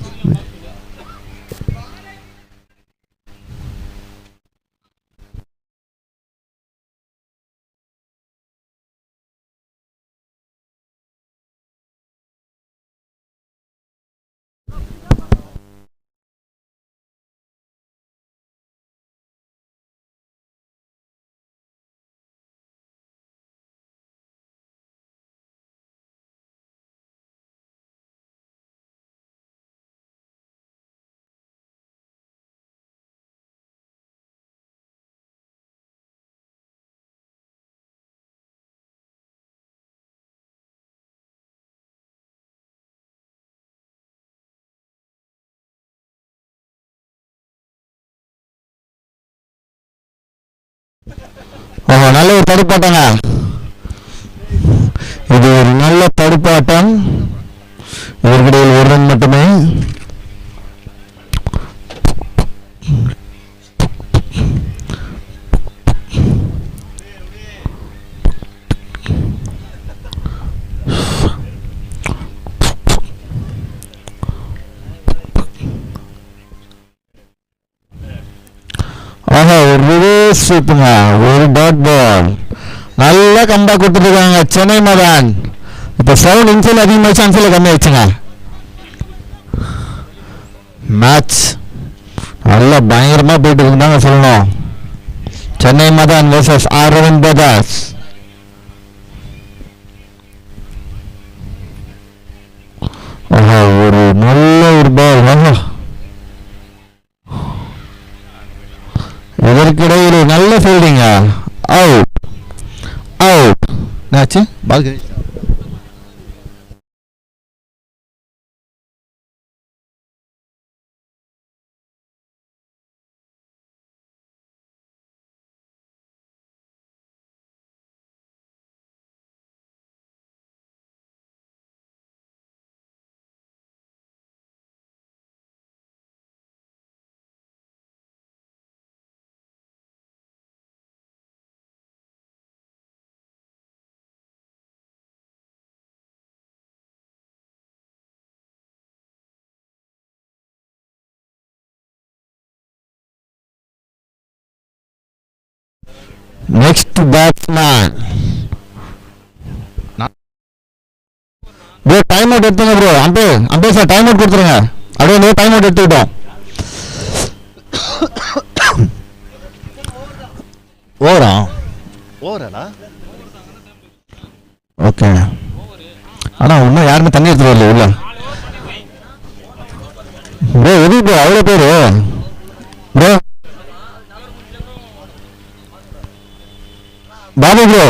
நல்ல ஒரு தடுப்பாட்டங்க. இது ஒரு நல்ல தடுப்பாட்டம். இவர்களிடையில் ஒரு ரன் மட்டுமே. ஒரு ரிவர்ஸ் ஸ்வீப்புங்க, ஒரு டாட் பால். நல்ல கம்பா கொடுத்துருக்காங்க சென்னை மதன். இப்போ சவுண்ட் இன்சைல் அதிகமாகிடுச்சு, அன்சைல் கம்மியாயிடுச்சுங்க. மேட்ச் நல்லா பயங்கரமா போயிட்டு இருக்குதாங்க சொல்லணும். Chennai Madan versus Aravind brothers. ஒரு நல்ல ஒரு பால். இதற்கிடையில் நல்ல ஃபீல்டிங்க. Out out. என்னாச்சு ball? Next batsman. Bro time out எடுத்துங்க bro. Umpire sir time out கொடுத்துருங்க. அப்படியே டைம் அவுட் எடுத்துக்கிட்டோம். ஓவரா ஓகே. ஆனால் இன்னும் யாருமே தண்ணி எடுத்துட்டு வரல உள்ள. ப்ரோ எது ப்ரோ அவ்வளோ பேர் ப்ரோ? பாபு ப்ரோ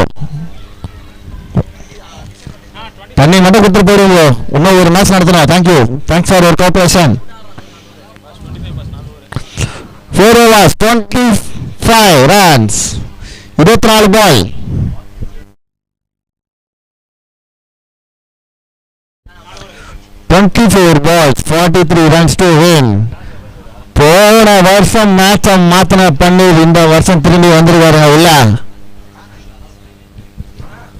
தண்ணி மட்டும் கொடுத்துட்டு போயிடுவோம் ப்ரோ. இன்னும் ஒரு மேட்ச் நடத்தணும். Thank you, thanks for your cooperation. 4 overs 25 runs 24 ball. balls 43 runs to win. போன வருஷம் மேட்சை மாத்தின பண்ணி இந்த வருஷம் திரும்பி வந்திருக்காருங்க உள்ள.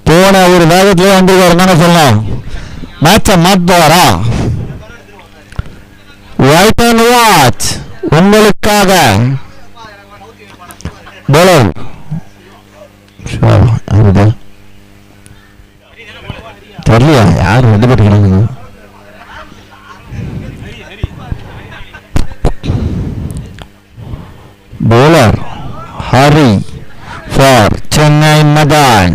போன ஒரு வேகத்திலே வந்திருக்காரு சொல்லலாம். மேட்சை மாற்றுவாரா? ரைட் அண்ட் வாட்ச் உங்களுக்காக. போலர் தெரியலையா யார் ரெண்டு பேர்? bowler Hari for Chennai Madan.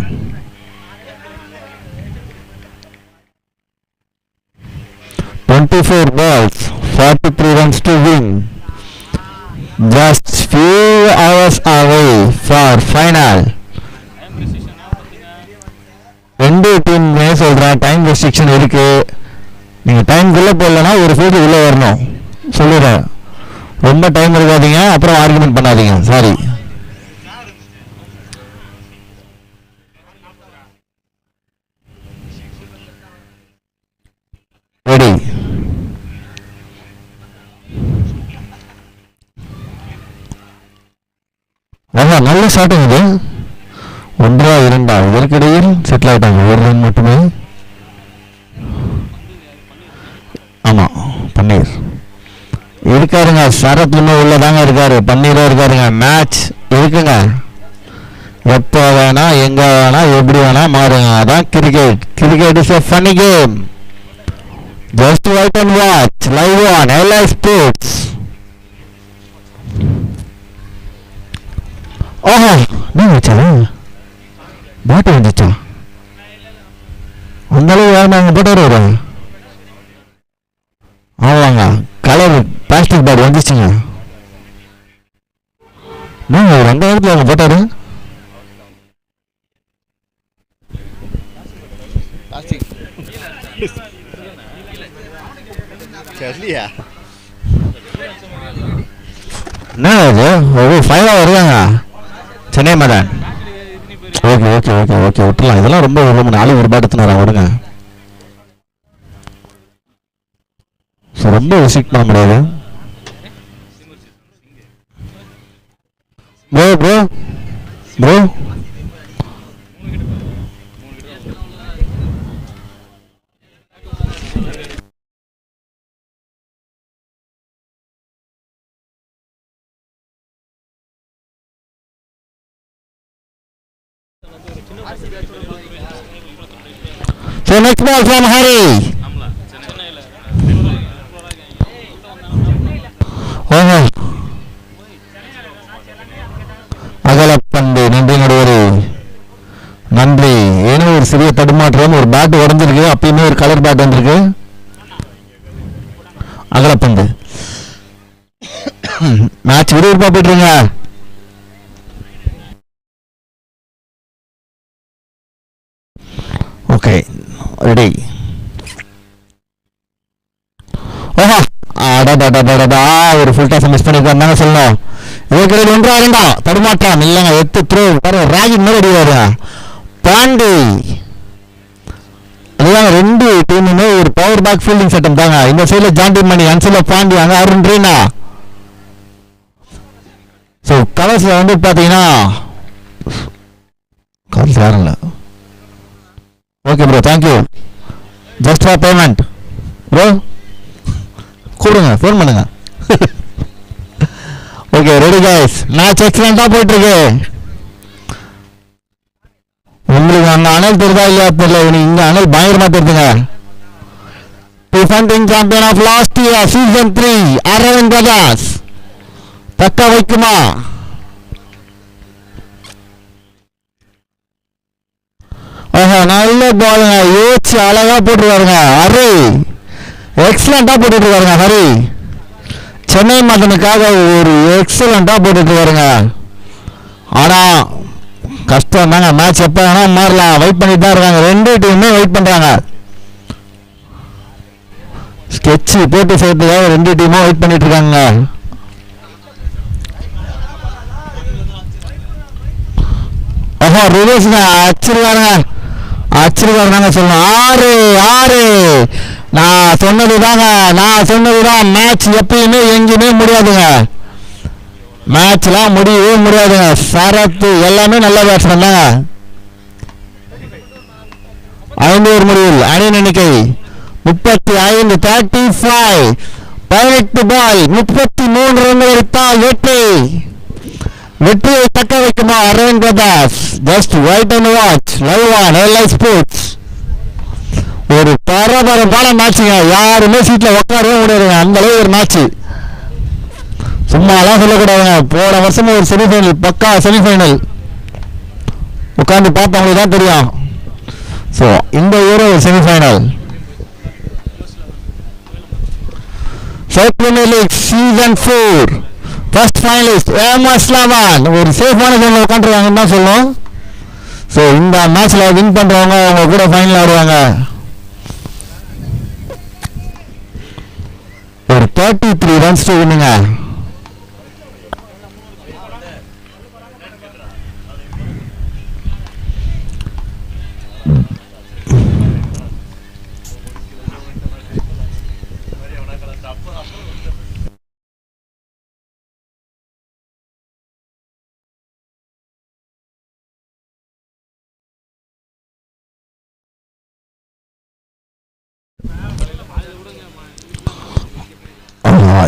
"24 balls, 43 runs to win. Just few hours away for final." ரெண்டு டீம்மே சொல்கிறேன் டைம் ரெஸ்ட்ரிக்ஷன் இருக்கு. நீங்கள் டைம்குள்ளே போடலன்னா ஒரு ஃபீல்டு உள்ளே வரணும் சொல்லிடுறேன். ரொம்ப டைம் இருக்காதீங்க, அப்புறம் ஆர்குமெண்ட் பண்ணாதீங்க. சாரி. ரெடி. நல்ல ஷாட்டுங்க இது. 1-2 இதற்கிடையில் செட்டில் ஆகிட்டாங்க. ஒரு ரன் மட்டுமே. ஆமாம், பன்னீர் இருக்காருங்க. சரத்லுமே உள்ளதாங்க இருக்காரு. பன்னீரும் இருக்காருங்க. மேட்ச் இருக்குங்க. எப்போ வேணா எங்க வேணா எப்படி வேணா மாறுங்க. அதான் cricket. Cricket is a funny game. Just wait and watch live on LI Sports. ஓஹோ, என்ன வச்சா பேட் வந்துச்சா? அந்த அளவு வேணாங்க போட்டாரு ஒரு. ஆமாங்க, கலர் பிளாஸ்டிக் பேட் வந்துச்சுங்க. ஒரு அந்த இடத்துல அவங்க போட்டாரு. என்ன அது? ஒரு ஃபைனாக வருவாங்க Chennai Madan. Okay okay okay okay விட்டுலாம். இதெல்லாம் ரொம்ப ரொம்ப நாளைக்கு ஒரு பாட்டு எடுத்துனாரா விடுங்க. ஸோ ரொம்ப விசிட் பண்ண முடியாது. Bro bro bro So next ball from Hari. Oh, அகலப்பந்து. நன்றி நடுவரே, நன்றி. ஏன்னா ஒரு சிறிய தடுமாற்றம். ஒரு பேட் உடஞ்சிருக்கு. அப்பயுமே ஒரு கலர் பேட் வந்திருக்கு. அகலப்பந்து. மேட்ச் விறுவிறுப்பா போயிட்டுருங்க. Okay ready. ஓஹா, அடடடடடா, ஒரு ஃபுல் டாஸ் மிஸ் பண்ணிருக்காங்க சொல்லணும். இதுக்கு 1-2 தடுமாற்றம் இல்லைங்க. எத்து த்ரோ ராகி மேல அடிவாரு பாண்டி. அதுதாங்க ரெண்டு டீமுமே ஒரு பவர் பேக் ஃபீல்டிங் செட்டம் தாங்க. இந்த சைடில் ஜாண்டி மணி, அந்த சைடில் பாண்டி, அங்கே அருண் ரீனா. ஸோ கலர்ஸில் வந்து பார்த்தீங்கன்னா கலர்ஸ் யாரும் இல்லை. Okay bro, thank you. Just for payment bro. கூடுங்க, ஃபோன் பண்ணுங்க. Okay ready guys. மேட்ச் எக்ஸலண்டாக போயிட்டுருக்கு. உங்களுக்கு அங்கே அனல் தெரியுதா இல்லையா தெரியல. இங்கே அனல் பயங்கரமாக தெரியுதுங்க. Defending champion of last year season 3 Aravind Prakash தக்க வைக்குமா? ஓஹோ, நல்ல பாலுங்க. யோசிச்சு அழகா போட்டுருக்காருங்க ஹரி. எக்ஸலண்டா போட்டுட்டு இருக்காருங்க ஹரி. சென்னை மதனுக்காக ஒரு எக்ஸலண்டா போட்டுட்டு இருக்காருங்க. ஆனா கஷ்டம் தாங்க. மேட்ச் எப்போ வேணா மாறலாம். வெயிட் பண்ணிட்டு தான் இருக்காங்க. ரெண்டு டீமுமே வெயிட் பண்றாங்க. ஸ்கெட்ச் போட்டு செய்யறதுக்காக ரெண்டு டீமும் வெயிட் பண்ணிட்டு இருக்காங்க. ஓஹோ, ரிவர்ஸ்ங்க. அச்சிருக்காருங்க, அச்சிருக்காருங்க சொல்லணும். 6 நான் சொன்னதுதான். மேட்ச் எப்பயுமே எங்கேயுமே முடியாதுங்க. மேட்ச்லாம் முடியவே முடியாதுங்க. சரத்து எல்லாமே நல்ல பேட்ஸ்மேன் தாங்க. 5 ஓவர் முடிவில் அணியின் எண்ணிக்கை 35. 35 18 பால் 33 ரன்கள் எடுத்தால் வெற்றியை தக்க வைக்குமா Aravind Prakash? Just wait and watch live on LI Sports. ஒரு பரபரப்பான மேட்சுங்க. யாருமே சீட்ல உட்காரவே முடியாதுங்க. அந்த அளவு ஒரு மேட்ச். சும்மாலாம் சொல்லக்கூடாதுங்க. போன வருஷம் ஒரு செமிஃபைனல், பக்கா செமிஃபைனல். உட்காந்து பார்த்தவங்களுக்கு தான் தெரியும். ஸோ இந்த euro semifinal premier league season 4 first finalist MS eleven ஒரு சேஃபான ஜோன்ல உட்காந்துருக்காங்கன்னு தான் சொல்லுவோம். ஸோ இந்த மேட்ச்ல வின் பண்றவங்க அவங்க கூட ஃபைனல் ஆடுவாங்க. ஒரு 33 ரன்ஸ் வின்னுங்க.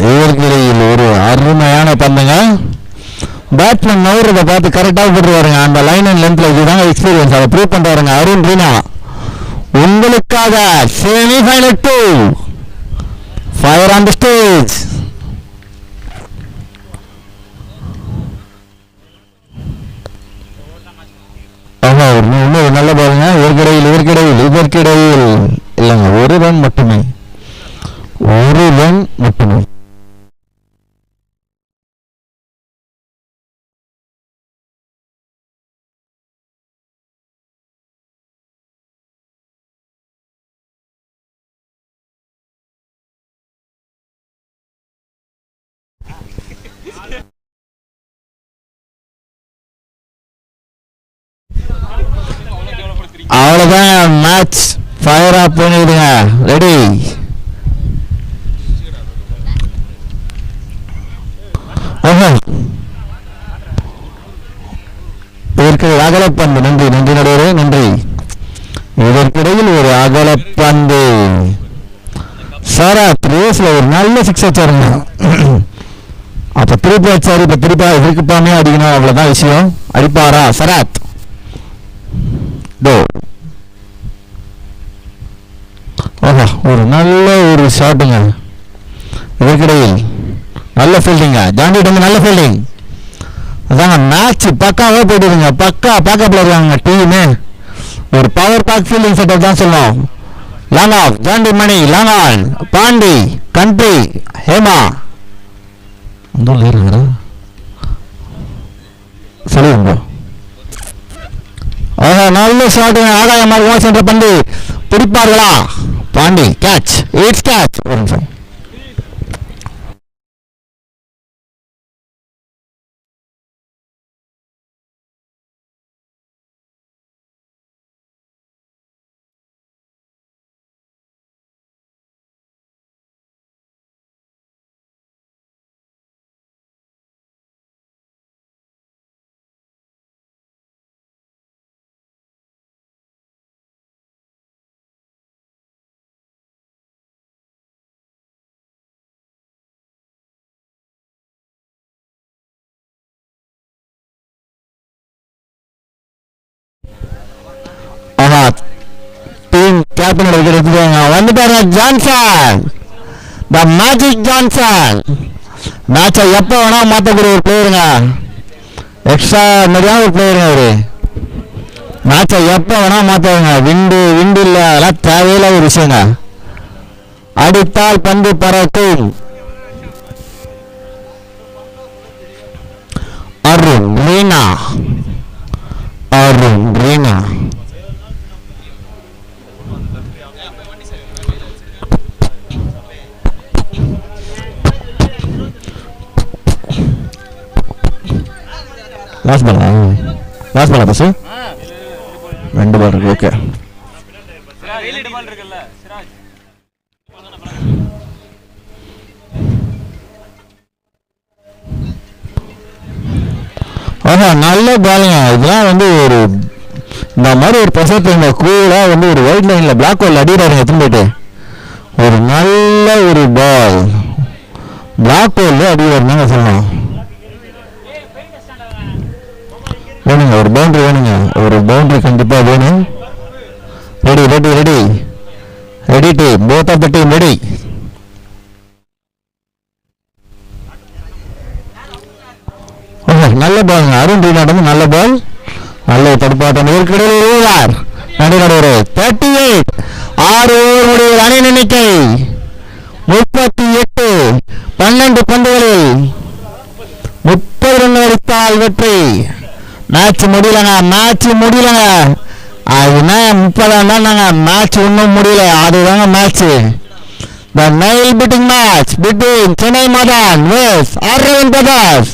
இவர்களில் ஒரு அருமையான பந்துங்க. பேட்ஸ்மேன் நவுறதை பார்த்து கரெக்டாக போட்டுருவாருங்க. அந்த லைன் அண்ட் லென்த்ல இதுதாங்க எக்ஸ்பீரியன்ஸ். அதை ப்ரூவ் பண்ணுறாருங்க அருண் ரீனா. உங்களுக்காக semi-final 2 fire on the stage. இன்னொரு நல்ல பாருங்க. இதற்கிடையில் இல்லைங்க, ஒரு ரன் மட்டுமே. அவ்வளோதான், மேட்ச் ஃபயர் ஆஃப் பண்ணிடுங்க. ரெடி? இதற்கிடையில் அகலப்பந்து. நன்றி நடுவரே, நன்றி. இதற்கிடையில் ஒரு அகலப்பந்து. சரத் ரேஸ்ல ஒரு நல்ல சிக்ஸ் வச்சாருங்க. அப்ப திருப்பி வச்சாரு, இப்ப திருப்பா இதுக்குப்பாமே அடிக்கணும், அவ்வளவுதான் விஷயம். அடிப்பாரா சரத்? ஒரு நல்ல ஒரு ஷாட்டுங்க. இதற்கிடையில் நல்ல ஃபீல்டிங்க. ஜாண்டிட்டு நல்ல ஃபீல்டிங். அதாங்க மேட்ச் பக்காவே போயிடுதுங்க. பக்கா பேக்கப்ல இருக்காங்க டீமே. ஒரு பவர் பேக் ஃபீல்டிங் செட்டப் தான் சொல்லுவோம். Long off Jonty Mani, long on Pandi, country Hema. சொல்லுங்க. நல்ல ஷாட். ஆகாயமாக சென்ற பந்து பிடிப்பார்களா? பாண்டி கேட்ச். It's catch. ஒரு நிமிஷம். டீம் கேப்டன் வந்துட்டாரு ஜான்சன், த மேஜிக் ஜான்சன். மேட்சை எப்போ வேணா மாற்றக்கூடிய ஒரு பிளேயருங்க. எக்ஸ்ட்ரா நிறையான ஒரு பிளேயருங்க அவரு. மேட்சை எப்போ வேணா மாற்றுவாங்க. விண்டு இல்லை, அதெல்லாம் தேவையில்ல ஒரு விஷயங்க. அடித்தால் பந்து பறக்கும். அருண் ரீனா. லாஸ்ட் பாலா பஸ்? 2 பால் இருக்கு. ஓகே. நல்ல பாலுங்க. இதெல்லாம் வந்து ஒரு இந்த மாதிரி ஒரு பசங்க கூலா வந்து ஒரு ஒயிட் லைன்ல பிளாக் ஹோல் அடிக்கிறாருங்க. எத்தனை போயிட்டு ஒரு நல்ல ஒரு பால் பிளாக் ஹோல் அடிக்கிறாருங்க சொல்லலாம். வேணுங்க ஒரு பவுண்டரி, வேணுங்க ஒரு பவுண்டரி கண்டிப்பா வேணும். Ready team, both of the team ready. நல்ல பாலுங்க. அருண் ரீனாடம் நல்ல பால். நல்ல தடுப்பாட்டம். இதற்கிடையில் ஓவர் நடுநடுவர் 38. 6 ஓவர் முடிவில் அணி எண்ணிக்கை 38. 12 பந்துகளில் 30 ரன் அடித்தால் வெற்றி. மேட்ச் முடியலங்க. அதுனா 30 மேட்ச் இன்னும் முடியல. அதுதாங்க match. The nail beating match between Chennai Madan vs Aravind Brothers,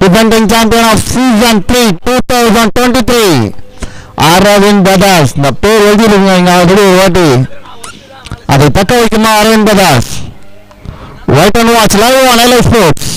defending champion of season 3 2023. Aravind Brothers. இந்த பேர் எழுதிருங்க இங்க ஆல்ரெடி ஒரு வாட்டி. அதை தக்க வைக்குமா Aravind Brothers? Wait and watch live on LA Sports.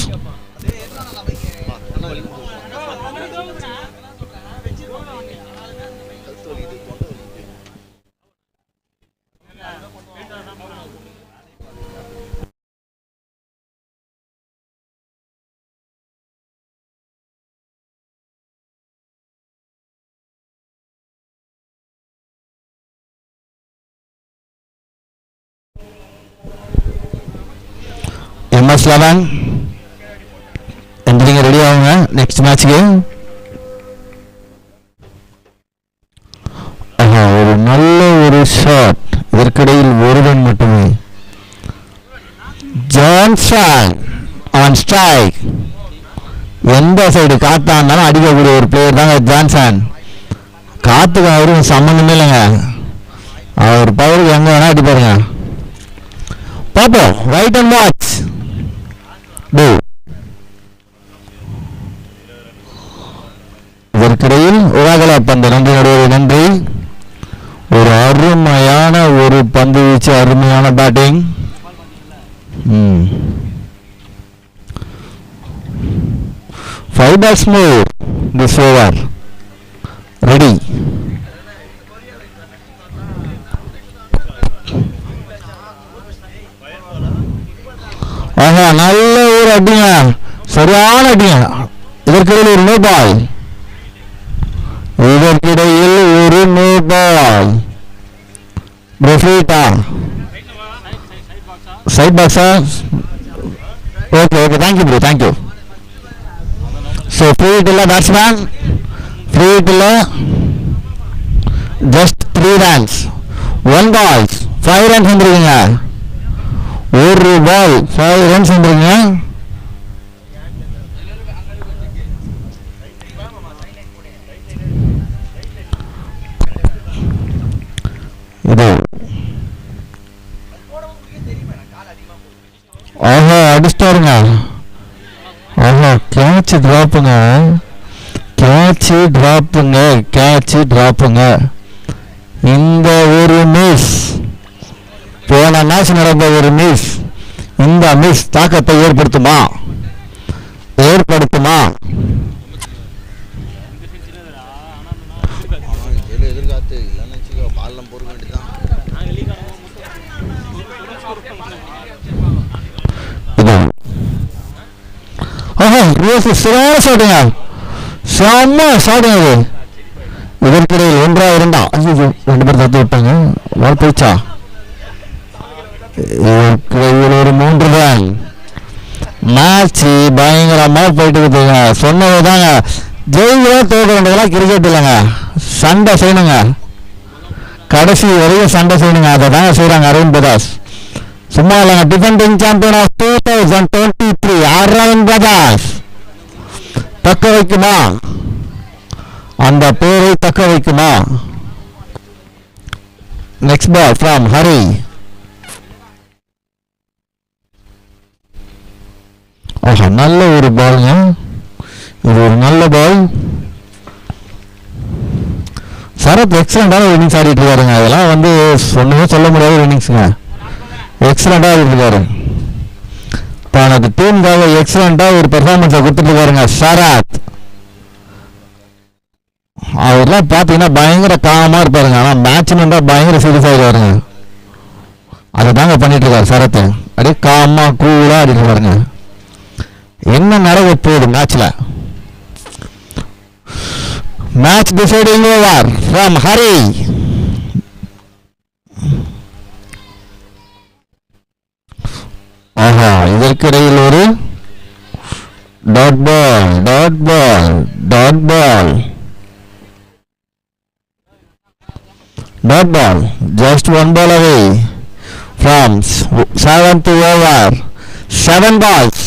MS11 எந்திரிங்க, ரெடி ஆகுங்க நெக்ஸ்ட் மேட்ச்க்கு. ஒரு நல்ல ஒரு ஷாட். இதற்கிடையில் ஒரு ரன் மட்டுமே. Johnson on strike. எந்த சைடு காத்தா இருந்தாலும் அடிக்கக்கூடிய ஒரு பிளேயர் தாங்க ஜான்சன். காத்துக்கு அவரும் சம்மந்தமே இல்லைங்க. அவர் பவருக்கு எங்க வேணா அடிப்பாருங்க. பாப்போம். Right and watch. இதற்கிடையில் உலகள பந்து. நன்றி நடுவர், நன்றி. ஒரு அருமையான ஒரு பந்து வீச்சு, அருமையான batting. 5 balls more this over. Ready. நல்ல ஒரு அடிங்க, சரியான அடிங்க. இதற்கிடையில் ஒரு நோ பால். சைட் பாக்ஸா? Okay, thank you. So free hit இல்லை பேட்ஸ்மேன், ஃப்ரீ ஹிட் இல்லை, ஜஸ்ட் 3 runs. 1 ball 5 runs வந்துருக்குங்க. ஒரு பால் 5 runs வந்துருங்க. இது அடிச்சிட்டாருங்க. கேட்ச் டிராப்புங்க. இந்த ஒரு மிஸ், போன மேட்ச் நடந்த ஒரு மிஸ், இந்த மிஸ் தாக்கத்தை ஏற்படுத்துமா? செம்ம ஷாட்டுங்க அது. இதற்கிடையில் 1 2 2 பேர் தத்து விட்டாங்க. போயிச்சா? ஒரு 3 run. மேட்ச் பயங்கரமா போயிட்டு இருக்குதுங்க. சொன்னதுதாங்க, ஜெயிங்களா தோக்க வேண்டியதெல்லாம் கிரிக்கெட் இல்லைங்க. சண்டை செய்யணுங்க, கடைசி வரையும் சண்டை செய்யணுங்க. அதை தாங்க செய்யறாங்க அரவிந்த் பிரதாஸ். சும்மா இல்லைங்க. Defending champion of 2023 Aravind Brothers தக்க வைக்குமா? அந்த பேரை தக்க வைக்குமா? Next ball from Hari. நல்ல ஒரு பால்ங்க. இது ஒரு நல்ல பால். சரத் எக்ஸலண்டான இன்னிங்ஸ் ஆடிட்டு இருக்காருங்க. அதெல்லாம் வந்து சொல்ல முடியாத இன்னிங்ஸுங்க. எக்ஸலண்டா ஆடிட்டு இருக்காரு. தனது டீமுக்காக எக்ஸலண்டா ஒரு பெர்ஃபார்மன்ஸை கொடுத்துட்டு இருக்காருங்க சரத். அவர்லாம் பார்த்தீங்கன்னா பயங்கர காமா இருப்பாருங்க. ஆனால் மேட்ச்மெண்டா பயங்கர சீரியஸ் ஆகிடுவாருங்க. அதை தாங்க பண்ணிட்டு இருக்காரு சரத். அப்படியே காமா கூலா ஆடிட்டு இருக்காருங்க. என்ன நடக்க போகுது மேட்ச்ல? Match deciding over from Hari. இதற்கிடையில் ஒரு dot ball. Dot ball. Just one ball away from seventh over. 7 balls.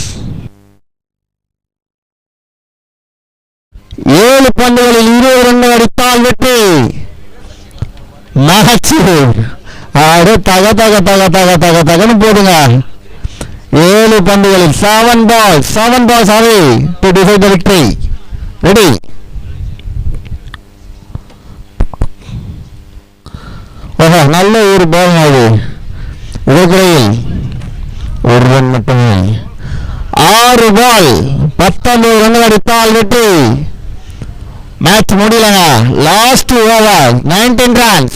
7 பந்துகளில் 20 ரன்கள் அடித்தால் வெற்றி. மேட்ச் ஆடு தகன்னு போடுங்க. 7 பந்துகளில் 7 balls away to decide the victory. Ready? ஓஹோ, நல்ல ஒரு பால் அது. இதற்கிடையில் ஒரு ரன் மட்டுமே. 6 பால் 19 ரன்கள் அடித்தால் வெற்றி. மேட்ச் முடியலங்க. Last over 19 runs.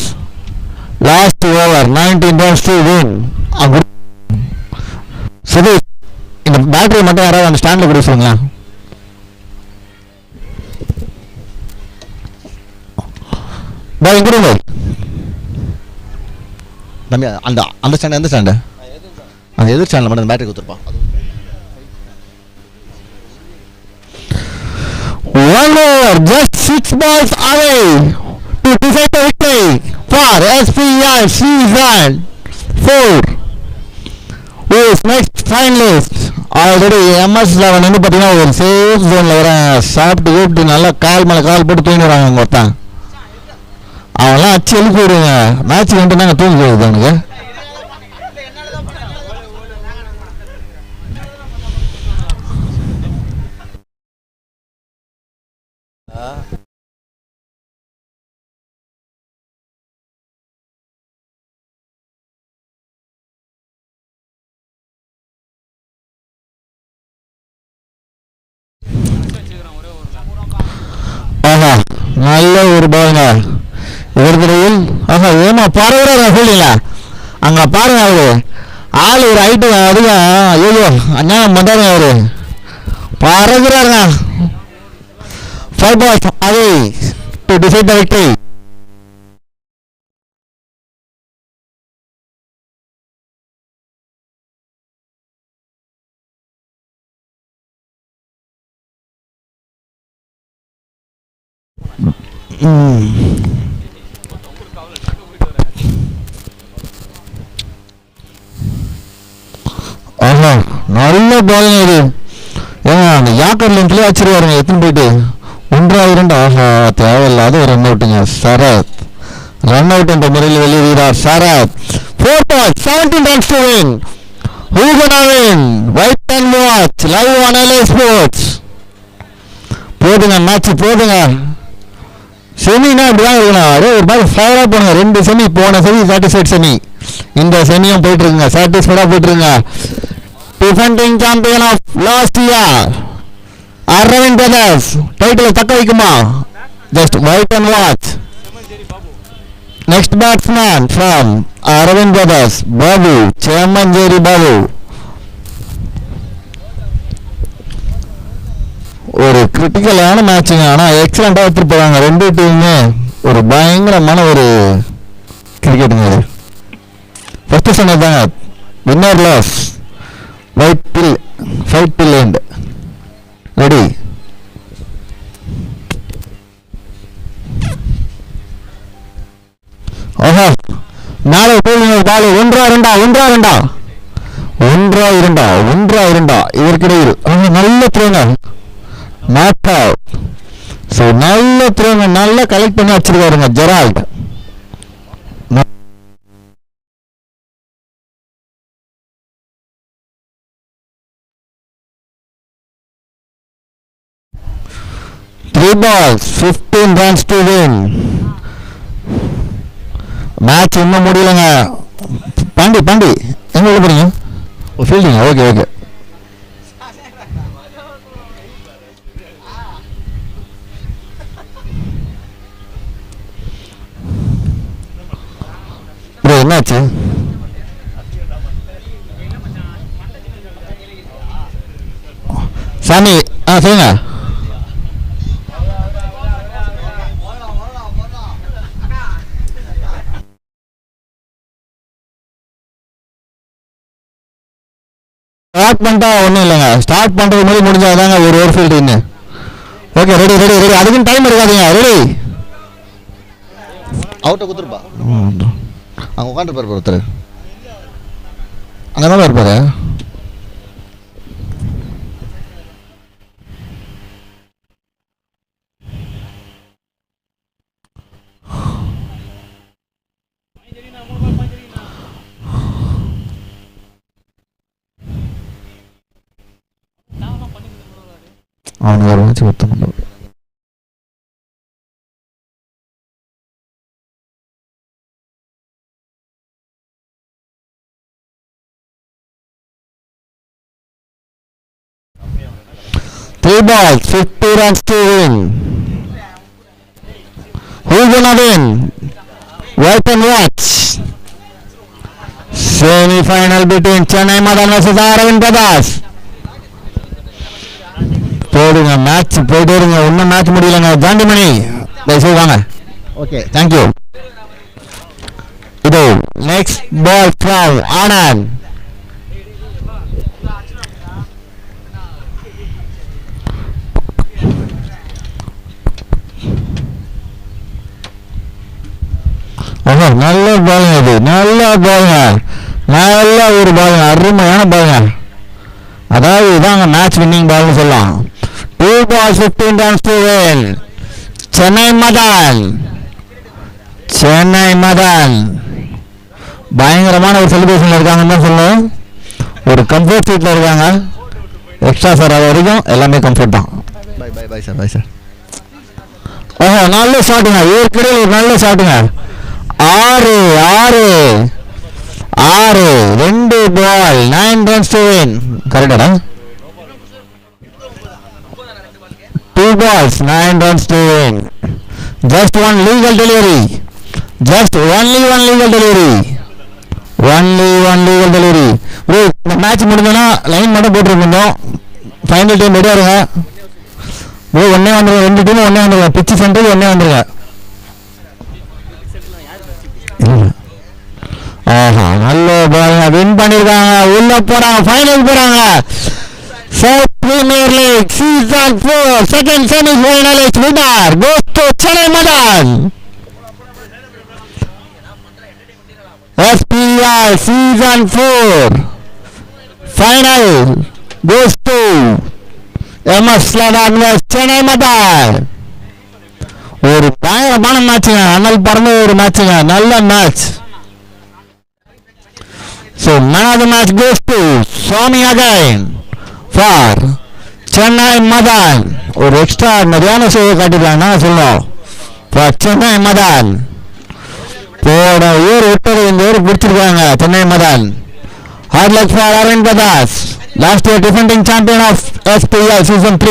Last over 19 runs to win. Sudheesh, இந்த பேட்டரி மட்டும் யாராவது அந்த ஸ்டாண்டில் கொடுக்க சொல்லுங்களா? பாய் கொடுங்க தம்பி. அந்த ஸ்டாண்டு எந்த ஸ்டாண்டு? அந்த எதிர் ஸ்டாண்டில் மட்டும் அந்த பேட்டரி கொடுத்துருப்பான். One over, just 6 balls away to decide the victory for SPR Season 4. Who is next finalist? Already MS11 வந்து பார்த்தீங்கன்னா ஒரு சேஃப் ஜோனில் வர சாப்பிட்டு நல்லா கால் மேலே கால் போட்டு தூங்கிடுறாங்க அவங்க ஒருத்தன். அவங்களாம் அச்சு எழுப்பி விடுங்க. மேட்ச் வந்துட்டு நாங்கள் தூங்கி போகுது அவனுக்கு. ஆஹா, நல்ல ஒரு பாருங்க. இதற்கிடையில் ஆஹா ஏமா பரவுறாரு சொல்லிங்களா? அங்கே பாருங்க, அவரு ஆள் ஒரு ஹைட்டு அதிகம். ஐயோ அஞ்ஞானம் பண்ணுறாருங்க, அவரு பறகுறாருங்க. 5 balls away to decide the victory. ஆஹா, நல்ல பாலிங் இது. ஏங்க அந்த யாக்கர் லிங்க்லேயே வச்சிருவாருங்க எத்தனை போயிட்டு 1-2. ஆஹா, தேவையில்லாத ஒரு ரன் அவுட்டுங்க. சரத் ரன் அவுட் என்ற முறையில் வெளியேறார் Sarath. 4 balls 17 runs to win. Who gonna win? Wait and watch live on LA Sports. போதுங்க மேட்ச் போதுங்க. செமினா இப்படிதான் இருக்கணும். ஒரு மாதிரி ஃபயராக போனுங்க. 2 செமி போன செமி சாட்டிஸ்ஃபைட் செமி, இந்த செமியும் போயிட்டு இருக்குங்க சாட்டிஸ்ஃபைடாக போயிட்டு இருக்குங்க. Defending champion of last year Aravind Brothers title தக்க வைக்குமா? Just wait and watch. Next batsman from Aravind Brothers Babu, Semmancheri Babu. ஒரு கிரிட்டிக்கலான மேட்சுங்க. ஆனால் எக்ஸலண்டாக எடுத்துட்டு போகிறாங்க 2 டீமுமே. ஒரு பயங்கரமான ஒரு கிரிக்கெட்டுங்க இது. ஃபர்ஸ்ட் சொன்னதாங்க winner loss fight till end. Ready? ஓஹோ, நாளை போய் பாலு 1-2 இதற்கிடையில் நல்ல த்ரோங்க. Not out. ஸோ நல்ல த்ரோங்க, நல்லா கலெக்ட் பண்ணி வச்சிருக்காருங்க Gerald. Three balls 15 runs to win. Match இன்னும் முடியலங்க. பாண்டி எங்க உள்ள போறீங்க? ஃபீல்டிங். ஓகே. ப்ரோ என்னாச்சு? சாமி சொல்லுங்க. ஸ்டார்ட் பண்ணிட்டா ஒன்றும் இல்லைங்க. ஸ்டார்ட் பண்ணுறது மாதிரி முடிஞ்சாதாங்க ஒரு ஓவர் ஃபீல்டு. Okay, ready. அதுக்குன்னு டைம் இருக்காதுங்க. ரெடி? அவர்கிட்ட கொடுத்துருப்பா. அங்கே உட்காந்துருப்பார் ஒருத்தர். அங்கே தான் இருப்பாரு. அவனுக்கு ஒரு வச்சு ஒருத்தன். Three balls, 50 runs to win. Who's gonna win? Wait and watch. Semi-final between Chennai Madan versus Aravind Pradas. போடுங்க, மேட்ச் போயிட்டே இருங்க. ஒன்றும் மேட்ச் முடியலங்க. ஜாண்டிமணி தயவுசெய்து வாங்க. Okay, thank you. இது நெக்ஸ்ட் பால் ஃப்ரம் ஆனந்த். நல்ல பாலுங்க, இது நல்ல பாலுங்க, நல்ல ஒரு பாலுங்க, அருமையான பாலுங்க. அதாவது இதாங்க மேட்ச் வின்னிங் பால்னு சொல்லலாம். 2 balls 15 runs to win. Chennai Madan பயங்கரமான ஒரு செலிப்ரேஷன்ல இருக்காங்கன்னு தான் சொல்லுவோம். ஒரு கம்ஃபர்ட் சீட்ல இருக்காங்க. எக்ஸ்ட்ரா சார் அது வரைக்கும் எல்லாமே கம்ஃபர்ட் தான். Bye sir. ஓஹோ, நல்ல ஷாட்டுங்க. ஏற்கனவே ஒரு நல்ல ஷாட்டுங்க. 6 2 பால் 9 runs to win. கரெக்டாடா? 2 balls 9 runs to win. Just one legal delivery. Only one legal delivery. Bro, இந்த மேட்ச் முடிஞ்சோன்னா லைன் மட்டும் போட்டுருக்கோம். ஃபைனல் டைம் ரெடியாக இருங்க ப்ரோ. ஒன்றே வந்துருங்க, 2 டீமும் ஒன்றே வந்துருங்க. பிச்சு சென்டர் ஒன்றே வந்துருங்க. ஆஹா, நல்ல பாருங்க, வின் பண்ணிருக்காங்க. உள்ள போறாங்க, ஃபைனல் போறாங்க. South Premier League Season 4 second semi-finalist winner goes to Chennai Madan. SPL Season 4 final goes to MS Ladan vs Chennai Madan. ஒரு பயங்கரமான மேட்சுங்க, அனல் பறந்த ஒரு மேட்சுங்க, நல்ல match. So man of the match goes to Swami again for Chennai Madan. ஒரு extra மரியாதை சேவை காட்டிருக்காங்கன்னா சொல்லுவோம். for Chennai Madan போட ஊர் விட்டது இந்த ஊர் பிடிச்சிருக்காங்க Chennai மதான். hard luck for Aravind Pradas, last year defending champion of SPL Season 3.